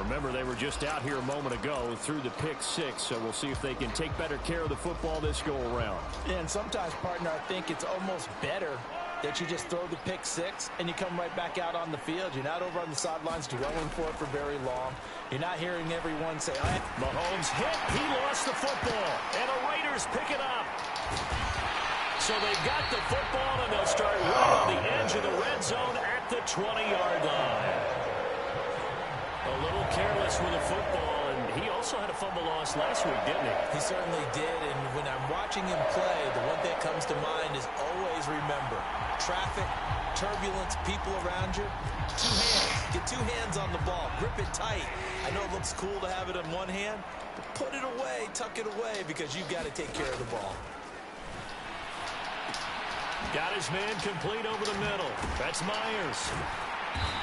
Remember, they were just out here a moment ago through the pick six, so we'll see if they can take better care of the football this go-around. And sometimes, partner, I think it's almost better that you just throw the pick six and you come right back out on the field. You're not over on the sidelines dwelling for it for very long. You're not hearing everyone say, oh. Mahomes hit. He lost the football. And the Raiders pick it up. So they've got the football, and they'll start right on the edge of the red zone at the 20-yard line. A little careless with the football, and he also had a fumble loss last week, didn't he? He certainly did, and when I'm watching him play, the one thing that comes to mind is always remember, traffic, turbulence, people around you, two hands. Get two hands on the ball. Grip it tight. I know it looks cool to have it in one hand, but put it away, tuck it away, because you've got to take care of the ball. Got his man complete over the middle. That's Myers.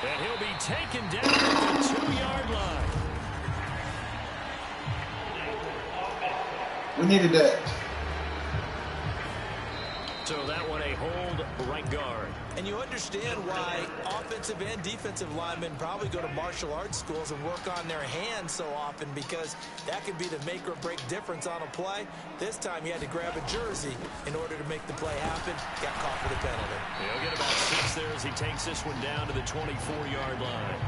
And he'll be taken down at the 2-yard line. We needed that. So that one a hold right guard. And you understand why offensive and defensive linemen probably go to martial arts schools and work on their hands so often, because that could be the make or break difference on a play. This time he had to grab a jersey in order to make the play happen. Got caught for the penalty. He'll get about 6 there as he takes this one down to the 24-yard line.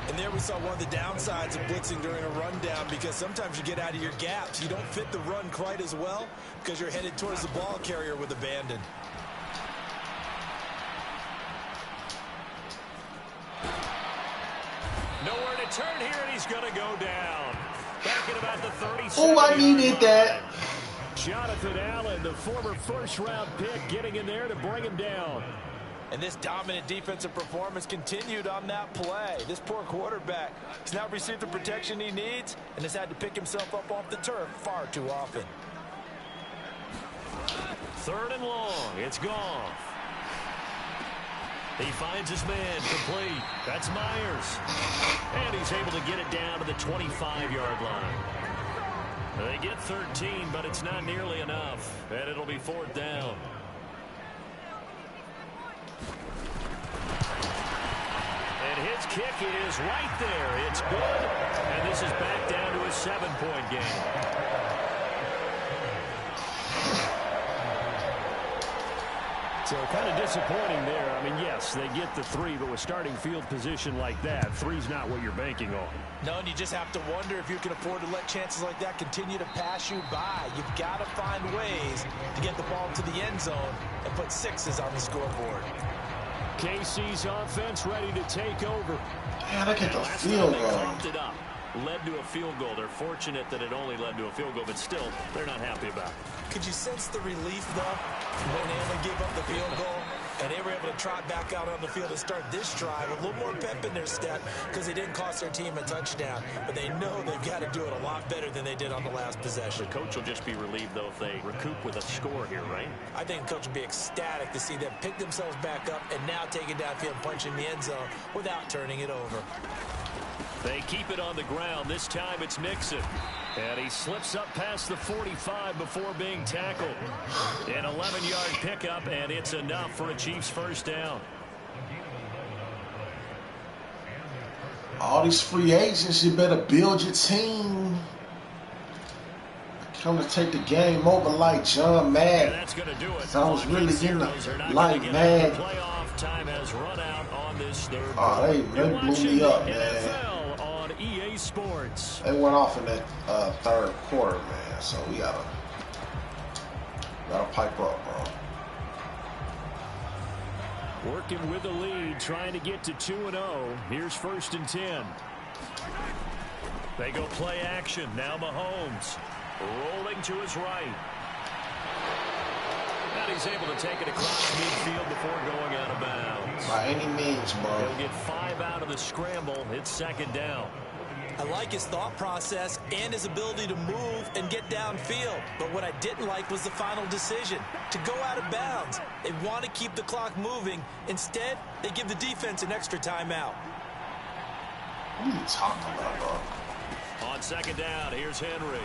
And there we saw one of the downsides of blitzing during a rundown, because sometimes you get out of your gaps. You don't fit the run quite as well because you're headed towards the ball carrier with abandon. Nowhere to turn here, and he's going to go down. Back at about the 37. Oh, I needed that. Jonathan Allen, the former first-round pick, getting in there to bring him down. And this dominant defensive performance continued on that play. This poor quarterback has not received the protection he needs and has had to pick himself up off the turf far too often. 3rd and long. It's Goff. He finds his man complete. That's Myers. And he's able to get it down to the 25-yard line. They get 13, but it's not nearly enough. And it'll be 4th down. And his kick is right there. It's good. And this is back down to a 7-point game. So kind of disappointing there. I mean, yes, they get the 3, but with starting field position like that, 3's not what you're banking on. No, and you just have to wonder if you can afford to let chances like that continue to pass you by. You've got to find ways to get the ball to the end zone and put 6s on the scoreboard. KC's offense ready to take over. Man, I get the field goal. Led to a field goal. They're fortunate that it only led to a field goal, but still, they're not happy about it. Could you sense the relief, though, when Allen gave up the field goal and they were able to trot back out on the field and start this drive? A little more pep in their step because they didn't cost their team a touchdown, but they know they've got to do it a lot better than they did on the last possession. The coach will just be relieved, though, if they recoup with a score here, right? I think the coach will be ecstatic to see them pick themselves back up and now take it downfield, punching the end zone without turning it over. They keep it on the ground. This time it's Mixon. And he slips up past the 45 before being tackled. An 11-yard pickup, and it's enough for a Chiefs first down. All these free agents, you better build your team. Come to take the game over like John Madden. That's going to do it. I was really getting like Madden. Playoff time has run out on this third. Oh, they blew me up, man. On EA Sports. They went off in that third quarter, man. So we gotta pipe up, bro. Working with the lead, trying to get to 2-0. Here's 1st and 10. They go play action. Now Mahomes rolling to his right. And he's able to take it across midfield before going out of bounds. By any means, bro. He'll get 5 out of the scramble. It's 2nd down. I like his thought process and his ability to move and get downfield. But what I didn't like was the final decision, to go out of bounds. They want to keep the clock moving. Instead, they give the defense an extra timeout. What are you talking about, bro? On 2nd down, here's Henry.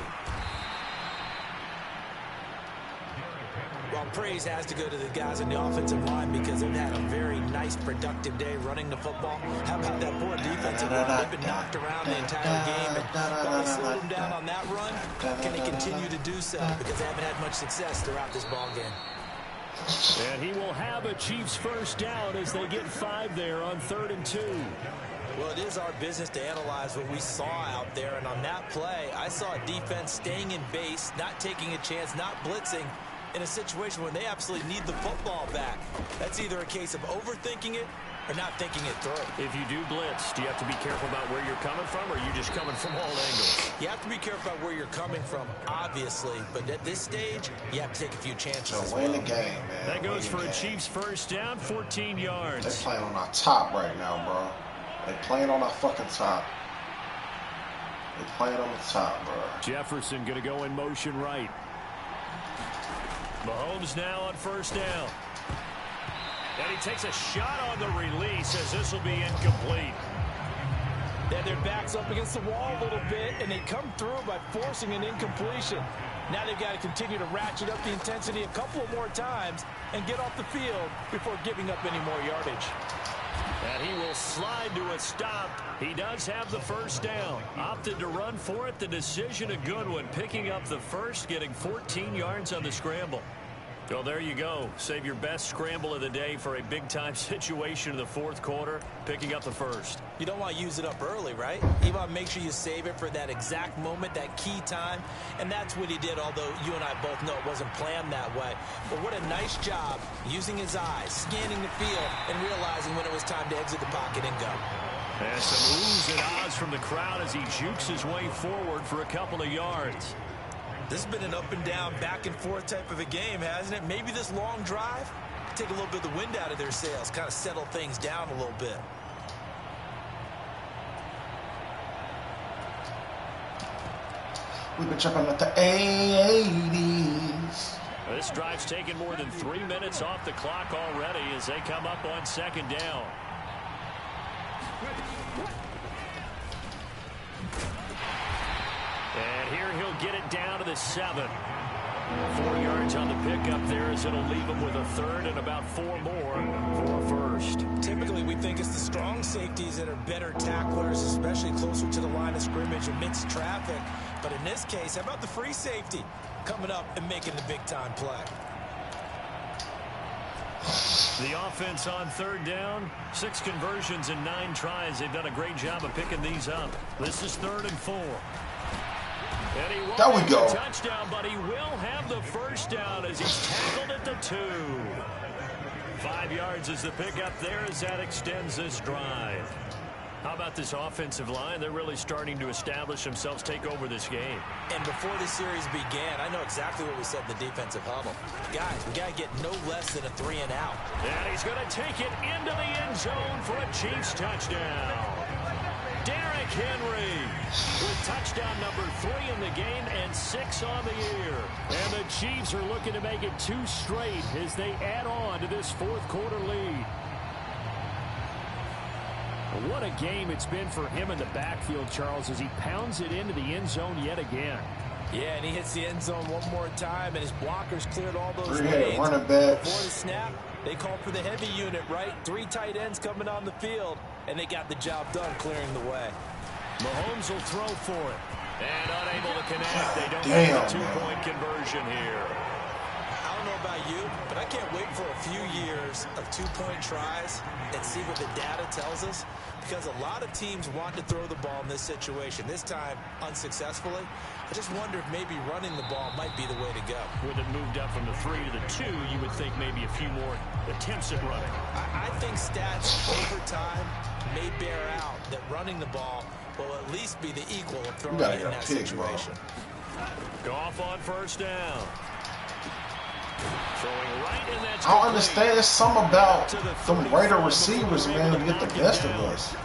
Well, praise has to go to the guys in the offensive line because they've had a very nice, productive day running the football. How about that poor defensive line? They've been knocked around the entire game, and while they slowed them down on that run, can they continue to do so? Because they haven't had much success throughout this ball game. And he will have a Chiefs first down as they get 5 there on 3rd and 2. Well, it is our business to analyze what we saw out there, and on that play, I saw a defense staying in base, not taking a chance, not blitzing, in a situation where they absolutely need the football back. That's either a case of overthinking it or not thinking it through. If you do blitz, do you have to be careful about where you're coming from, or are you just coming from all angles? You have to be careful about where you're coming from, obviously, but at this stage, you have to take a few chances as well. Win the game, man. That goes for a Chiefs first down, 14 yards. They're playing on our top right now, bro. They're playing on our fucking top. They're playing on the top, bro. Jefferson going to go in motion right. Mahomes now on first down. And he takes a shot on the release as this will be incomplete. Then their backs up against the wall a little bit, and they come through by forcing an incompletion. Now they've got to continue to ratchet up the intensity a couple more times and get off the field before giving up any more yardage. And he will slide to a stop. He does have the first down. Opted to run for it. The decision a good one. Picking up the first, getting 14 yards on the scramble. Well, there you go. Save your best scramble of the day for a big-time situation in the 4th quarter, picking up the first. You don't want to use it up early, right? You want to make sure you save it for that exact moment, that key time, and that's what he did, although you and I both know it wasn't planned that way. But what a nice job using his eyes, scanning the field, and realizing when it was time to exit the pocket and go. And some oohs and ahs from the crowd as he jukes his way forward for a couple of yards. This has been an up and down, back and forth type of a game, hasn't it? Maybe this long drive, take a little bit of the wind out of their sails, kind of settle things down a little bit. We've been jumping at the 80s. This drive's taken more than 3 minutes off the clock already as they come up on 2nd down. And here he'll get it down to the 7. 4 yards on the pickup there as it'll leave him with a 3rd and about 4 more for a first. Typically, we think it's the strong safeties that are better tacklers, especially closer to the line of scrimmage amidst traffic. But in this case, how about the free safety coming up and making the big-time play? The offense on 3rd down, 6 conversions and 9 tries. They've done a great job of picking these up. This is 3rd and 4. And he won't there we go. a touchdown, but he will have the first down as he's tackled at the 2. 5 yards is the pickup there as that extends this drive. How about this offensive line? They're really starting to establish themselves, take over this game. And before this series began, I know exactly what we said in the defensive huddle. Guys, we got to get no less than a 3 and out. And he's going to take it into the end zone for a Chiefs touchdown. Derrick Henry with touchdown number 3 in the game and 6 on the year. And the Chiefs are looking to make it 2 straight as they add on to this 4th quarter lead. What a game it's been for him in the backfield, Charles, as he pounds it into the end zone yet again. Yeah, and he hits the end zone one more time, and his blockers cleared all those lanes. Before the snap, they called for the heavy unit, right? 3 tight ends coming on the field, and they got the job done clearing the way. Mahomes will throw for it. And unable to connect. They don't get a 2-point conversion here. I don't know about you, but I can't wait for a few years of 2-point tries and see what the data tells us, because a lot of teams want to throw the ball in this situation. This time, unsuccessfully. I just wonder if maybe running the ball might be the way to go. With it moved up from the 3 to the 2, you would think maybe a few more attempts at running. I think stats over time may bear out that running the ball will at least be the equal of throwing it in that situation. Goff on first down. Throwing right in that. I don't understand. There's something about them Raider receivers, man, to get the best of us.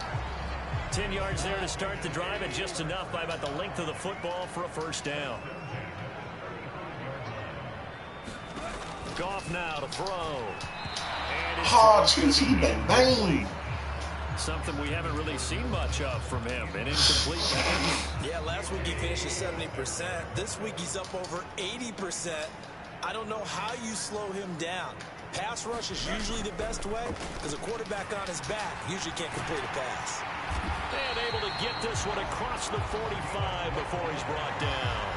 10 yards there to start the drive, and just enough by about the length of the football for a first down. Goff now to throw. Oh, cheesy bang bang. Something we haven't really seen much of from him. An incomplete pass. Yeah, last week he finished at 70%. This week he's up over 80%. I don't know how you slow him down. Pass rush is usually the best way because a quarterback on his back usually can't complete a pass. And able to get this one across the 45 before he's brought down.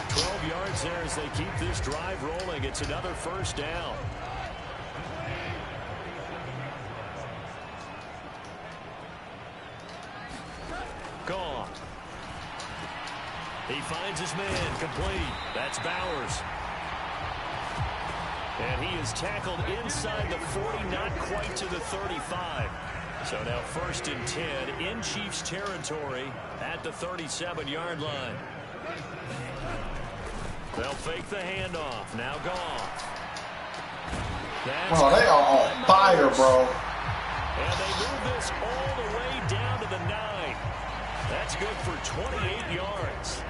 12 yards there as they keep this drive rolling. It's another first down. Gone. He finds his man complete. That's Bowers. And he is tackled inside the 40, not quite to the 35. So now 1st and 10 in Chiefs territory at the 37-yard line. They'll fake the handoff. Now Goff. Bro, they are on fire, bro. And they move this all the way down to the 9. That's good for 28 yards.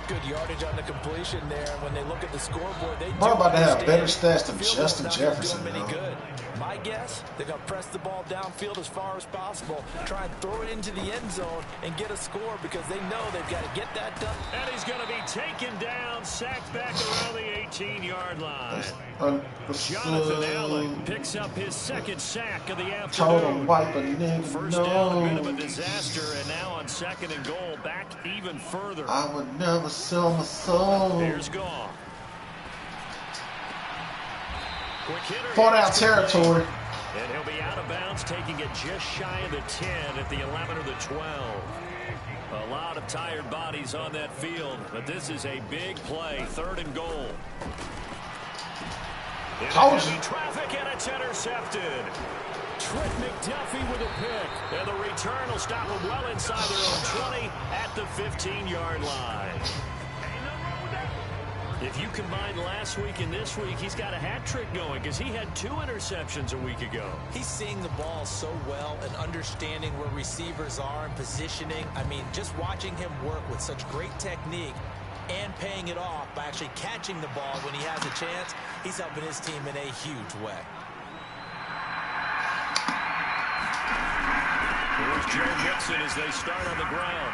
Good yardage on the completion there. When they look at the scoreboard, they Bro, about to have better stats than Justin Jefferson. Good. My guess, they're going to press the ball downfield as far as possible, try and throw it into the end zone and get a score because they know they've got to get that done. And he's going to be taken down, sacked back around the 18-yard line. Jonathan Allen picks up his 2nd sack of the afternoon. First down, a bit of a disaster, and now on 2nd and goal, back even further. I would never sell my soul. Here's Goff. Fought out territory. And he'll be out of bounds, taking it just shy of the 10 at the 11 or the 12. A lot of tired bodies on that field, but this is a big play. 3rd and goal. Traffic, and it's intercepted. Trent McDuffie with a pick. And the return will stop them well inside their own 20 at the 15-yard line. If you combine last week and this week, he's got a hat trick going because he had 2 interceptions a week ago. He's seeing the ball so well and understanding where receivers are and positioning. I mean, just watching him work with such great technique and paying it off by actually catching the ball when he has a chance, he's helping his team in a huge way. Here's Joe Mixon as they start on the ground.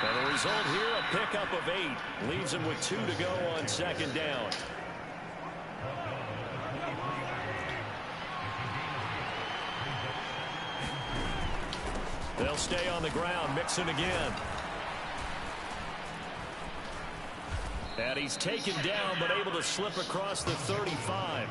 And the result here, a pickup of 8. Leaves him with 2 to go on 2nd down. They'll stay on the ground. Mixon again. And he's taken down, but able to slip across the 35.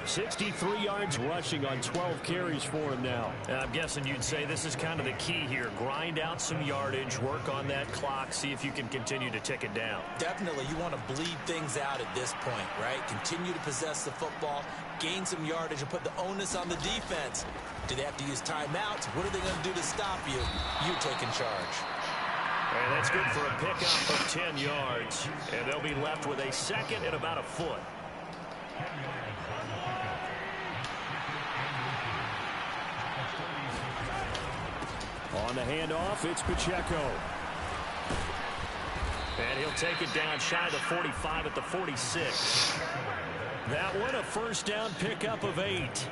63 yards rushing on 12 carries for him now. And I'm guessing you'd say this is kind of the key here. Grind out some yardage, work on that clock, see if you can continue to tick it down. Definitely. You want to bleed things out at this point, right? Continue to possess the football, gain some yardage, and put the onus on the defense. Do they have to use timeouts? What are they going to do to stop you? You taking charge. And that's good for a pickup of 10 yards. And they'll be left with a 2nd and about a foot. On the handoff, it's Pacheco. And he'll take it down shy of the 45 at the 46. That one, a 1st down pickup of 8.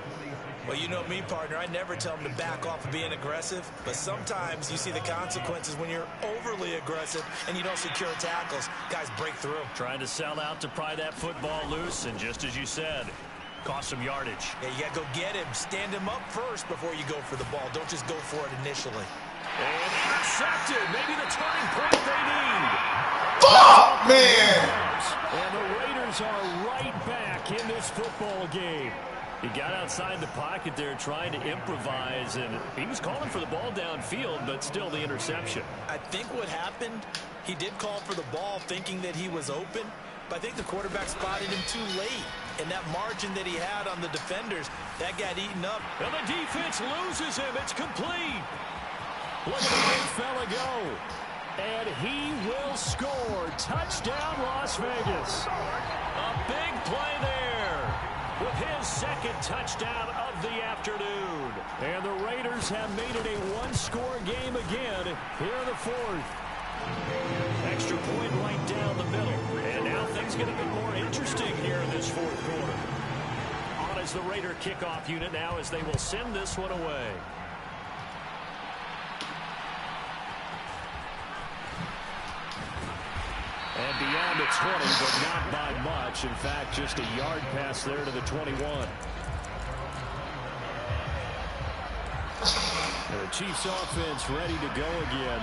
Well, you know me, partner. I never tell them to back off of being aggressive. But sometimes you see the consequences when you're overly aggressive and you don't secure tackles. Guys break through. Trying to sell out to pry that football loose. And just as you said, cost some yardage. Yeah, you got to go get him. Stand him up first before you go for the ball. Don't just go for it initially. And intercepted. Maybe the turning point they need. Fuck, man! And the Raiders are right back in this football game. He got outside the pocket there trying to improvise, and he was calling for the ball downfield, but still the interception. I think what happened, he did call for the ball thinking that he was open, but I think the quarterback spotted him too late. And that margin that he had on the defenders, that got eaten up. And the defense loses him. It's complete. Look at the big fella go. And he will score. Touchdown, Las Vegas. A big play there with his 2nd touchdown of the afternoon. And the Raiders have made it a 1-score game again here in the 4th. Extra point right down the middle. And now things get a bit more interesting here in this 4th quarter. On as the Raider kickoff unit now as they will send this one away. And beyond the 20, but not by much. In fact, just a yard pass there to the 21. The Chiefs offense ready to go again.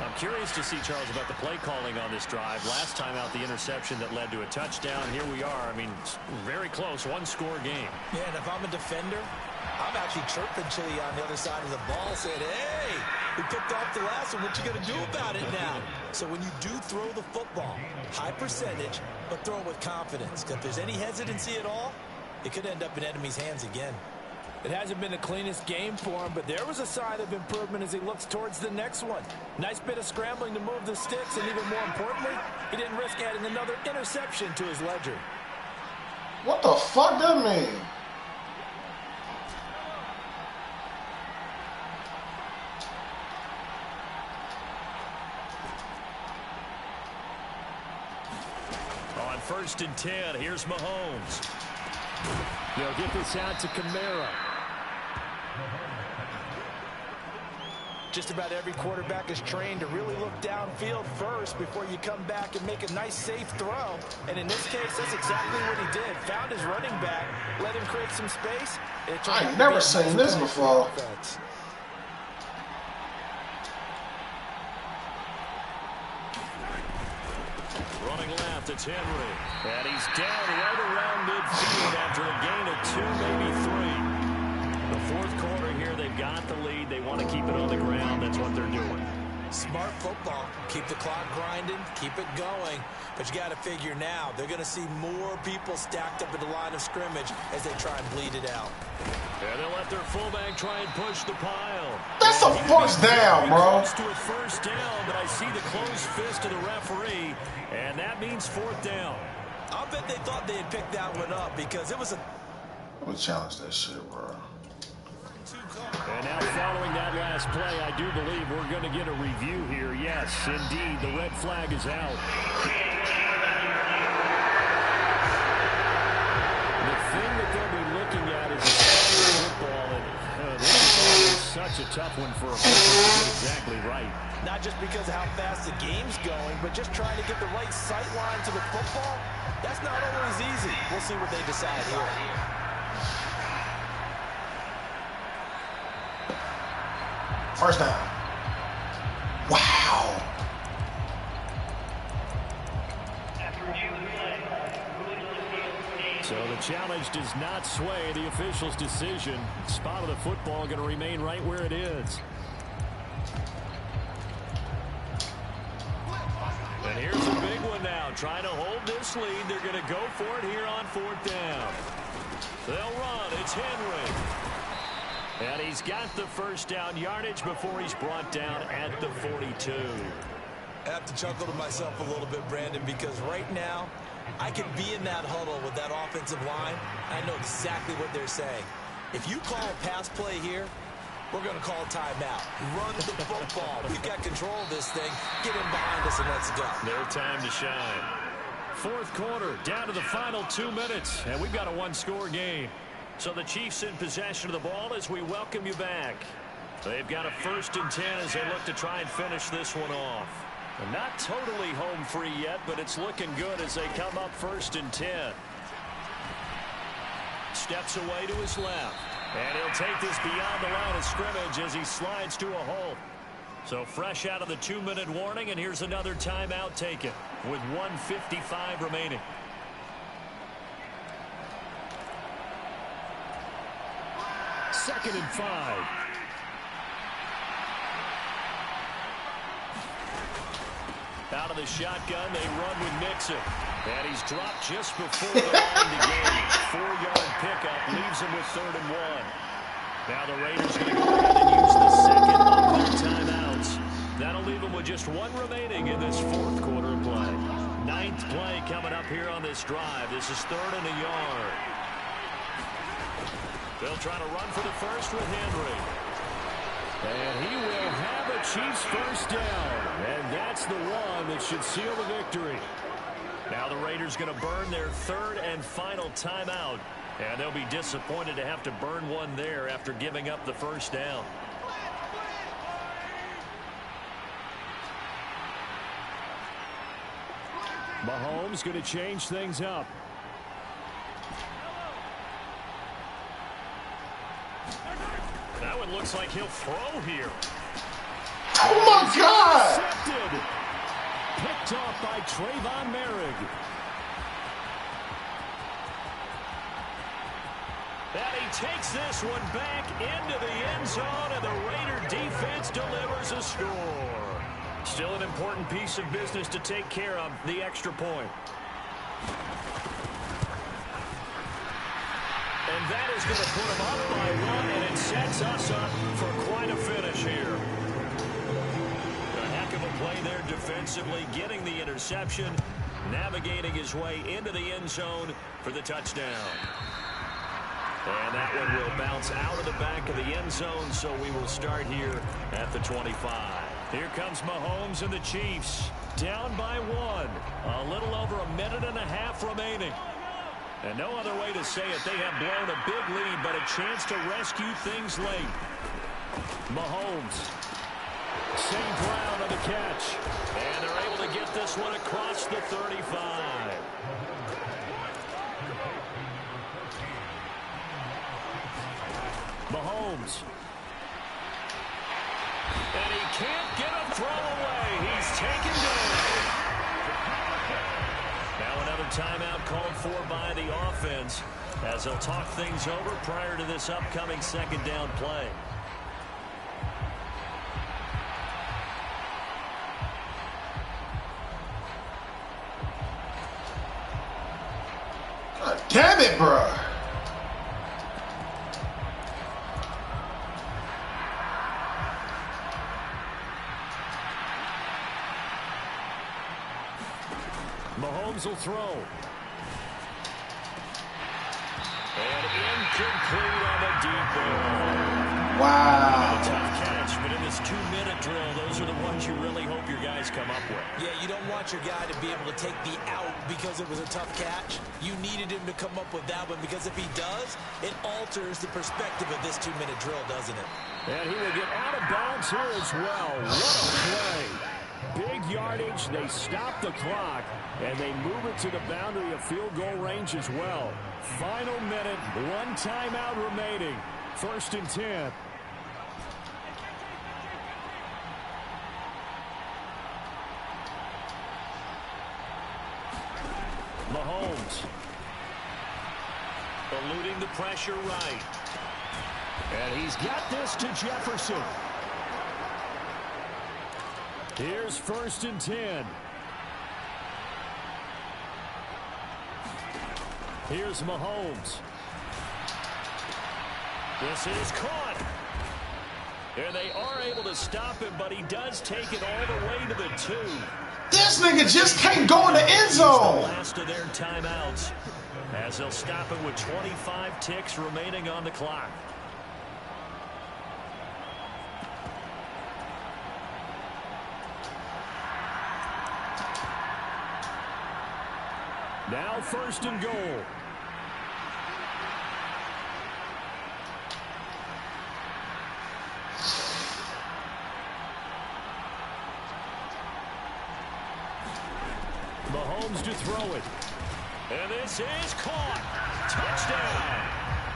I'm curious to see, Charles, about the play calling on this drive. Last time out, the interception that led to a touchdown. Here we are. I mean, very close, one-score game. Yeah, and if I'm a defender, I'm actually chirping Chili on the other side of the ball, saying, hey, we picked off the last one. What you going to do about it now? So when you do throw the football, high percentage, but throw it with confidence. Because if there's any hesitancy at all, it could end up in enemy's hands again. It hasn't been the cleanest game for him, but there was a sign of improvement as he looks towards the next one. Nice bit of scrambling to move the sticks, and even more importantly, he didn't risk adding another interception to his ledger. What the fuck that mean? On 1st and 10, here's Mahomes. They'll get this out to Kamara. Just about every quarterback is trained to really look downfield first before you come back and make a nice, safe throw. And in this case, that's exactly what he did. Found his running back, let him create some space. I ain't never seen this before. Running left, it's Henry. And he's down right around midfield after a gain of 2, maybe 3. The fourth quarter here, they've got the lead. They want to keep it on the ground. That's what they're doing. Smart football. Keep the clock grinding. Keep it going. But you got to figure now, they're going to see more people stacked up at the line of scrimmage as they try and bleed it out. And they'll let their fullback try and push the pile. That's a first down, bro. Close to a first down, but I see the closed fist of the referee, and that means 4th down. I'll bet they thought they had picked that one up because it was a... I'm going to challenge that shit, bro. And now following that last play, I do believe we're going to get a review here. Yes, indeed, the red flag is out. The thing that they'll be looking at is a football, and this is always such a tough one for a person to get exactly right. Not just because of how fast the game's going, but just trying to get the right sight line to the football. That's not always easy. We'll see what they decide here. First down. Wow. So the challenge does not sway the official's decision. Spot of the football going to remain right where it is. And here's a big one now. Trying to hold this lead. They're going to go for it here on 4th down. They'll run. It's Henry. And he's got the first down yardage before he's brought down at the 42. I have to chuckle to myself a little bit, Brandon, because right now I can be in that huddle with that offensive line. I know exactly what they're saying. If you call a pass play here, we're going to call timeout. Run the football. We've got control of this thing. Get in behind us and let's go. Their time to shine. 4th quarter, down to the final 2 minutes, and we've got a one-score game. So the Chiefs in possession of the ball as we welcome you back. They've got a 1st and 10 as they look to try and finish this one off. And not totally home free yet, but it's looking good as they come up 1st and 10. Steps away to his left. And he'll take this beyond the line of scrimmage as he slides to a hole. So fresh out of the 2-minute warning, and here's another timeout taken with 1:55 remaining. Second and 5. Out of the shotgun, they run with Mixon. And he's dropped just before the line to gain. 4-yard pickup leaves him with 3rd and 1. Now the Raiders going to go ahead and use the second of their timeouts. That'll leave them with just 1 remaining in this 4th quarter play. 9th play coming up here on this drive. This is 3rd and a yard. They'll try to run for the first with Henry. And he will have a Chiefs first down. And that's the one that should seal the victory. Now the Raiders going to burn their 3rd and final timeout. And they'll be disappointed to have to burn one there after giving up the first down. Mahomes going to change things up. That one looks like he'll throw here. Oh, my God! Intercepted. Picked off by Trayvon Merrick. And he takes this one back into the end zone, and the Raider defense delivers a score. Still an important piece of business to take care of, the extra point. And that is going to put them up by one, and it sets us up for quite a finish here. A heck of a play there defensively, getting the interception, navigating his way into the end zone for the touchdown. And that one will bounce out of the back of the end zone, so we will start here at the 25. Here comes Mahomes and the Chiefs, down by one. A little over a minute and a half remaining. And no other way to say it, they have blown a big lead, but a chance to rescue things late. Mahomes, St. Brown on the catch. And they're able to get this one across the 35. Mahomes. And he can't get a throw away. He's taken down. Now another timeout called for by the offense as they'll talk things over prior to this upcoming second down play. God damn it, bro. Mahomes will throw. And incomplete on the deep ball. Wow. A tough catch, but in this 2-minute drill, those are the ones you really hope your guys come up with. Yeah, you don't want your guy to be able to take the out because it was a tough catch. You needed him to come up with that one because if he does, it alters the perspective of this 2-minute drill, doesn't it? And he will get out of bounds here as well. What a play. Big yardage, they stop the clock, and they move it to the boundary of field goal range as well. Final minute, one timeout remaining. 1st and 10. Mahomes. Eluding the pressure right. And he's got this to Jefferson. Here's 1st and 10. Here's Mahomes. This is caught. And they are able to stop him, but he does take it all the way to the 2. This nigga just can't go in the end zone. The last of their timeouts as they'll stop him with 25 ticks remaining on the clock. Now 1st and goal. Mahomes to throw it. And this is caught. Touchdown.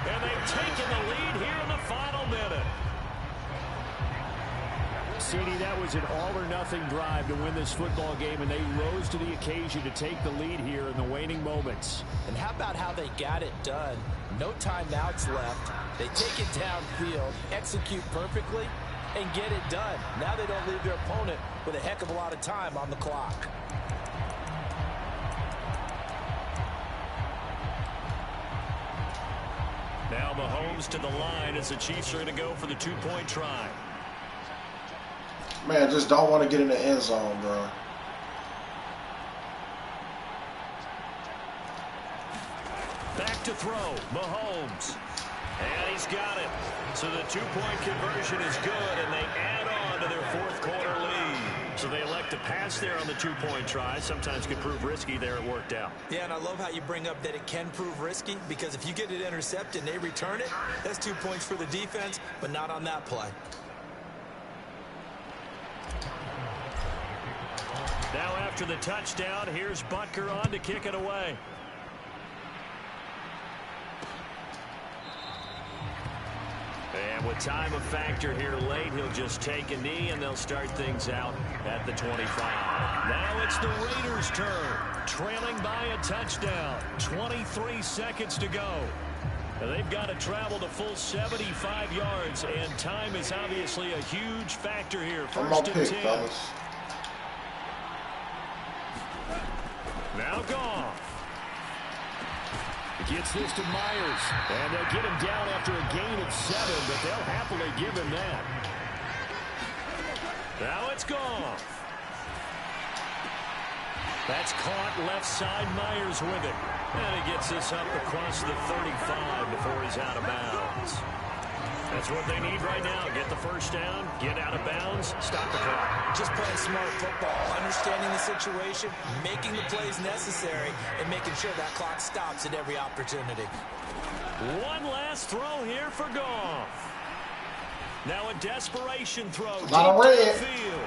And they've taken the lead here in the final minute. CD, that was an all-or-nothing drive to win this football game, and they rose to the occasion to take the lead here in the waning moments. And how about how they got it done? No timeouts left. They take it downfield, execute perfectly, and get it done. Now they don't leave their opponent with a heck of a lot of time on the clock. Now Mahomes to the line as the Chiefs are going to go for the 2-point try. Man, just don't want to get in the end zone, bro. Back to throw, Mahomes. And he's got it. So the 2-point conversion is good, and they add on to their 4th quarter lead. So they elect to pass there on the 2-point try. Sometimes can prove risky there. It worked out. Yeah, and I love how you bring up that it can prove risky, because if you get it intercepted and they return it, that's 2 points for the defense, but not on that play. Now after the touchdown, here's Butker on to kick it away. And with time a factor here late, he'll just take a knee, and they'll start things out at the 25. Now it's the Raiders' turn, trailing by a touchdown. 23 seconds to go. Now they've got to travel the full 75 yards, and time is obviously a huge factor here. First and 10. Fellas. Now Goff. Gets this to Myers, and they'll get him down after a gain of 7, but they'll happily give him that. Now it's Goff. That's caught left side. Myers with it. And he gets this up across the 35 before he's out of bounds. That's what they need right now. Get the first down, get out of bounds, stop the clock. Just playing smart football, understanding the situation, making the plays necessary, and making sure that clock stops at every opportunity. One last throw here for Goff. Now a desperation throw deep Not a red. to the field.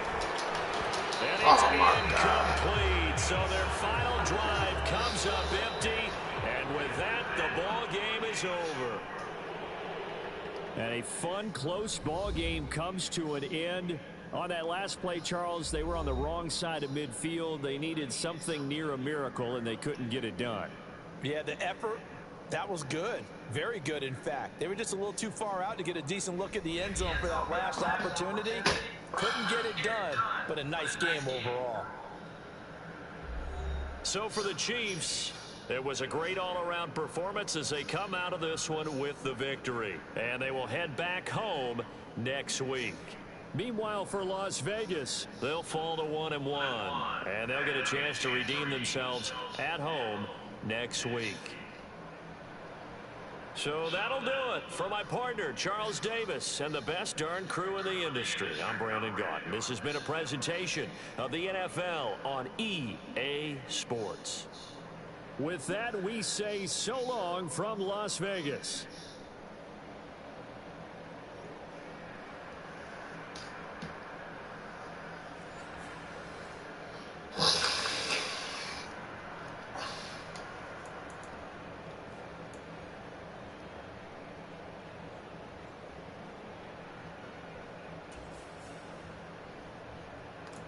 And it's incomplete. So their final drive comes up empty. And with that, the ball game is over. And a fun, close ball game comes to an end. On that last play, Charles, they were on the wrong side of midfield. They needed something near a miracle, and they couldn't get it done. Yeah, the effort, that was good. Very good, in fact. They were just a little too far out to get a decent look at the end zone for that last opportunity. Couldn't get it done, but a nice game overall. So for the Chiefs, it was a great all-around performance as they come out of this one with the victory. And they will head back home next week. Meanwhile, for Las Vegas, they'll fall to 1-1. And they'll get a chance to redeem themselves at home next week. So that'll do it for my partner, Charles Davis, and the best darn crew in the industry. I'm Brandon Gaudin. This has been a presentation of the NFL on EA Sports. With that, we say so long from Las Vegas.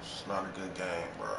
It's not a good game, bro.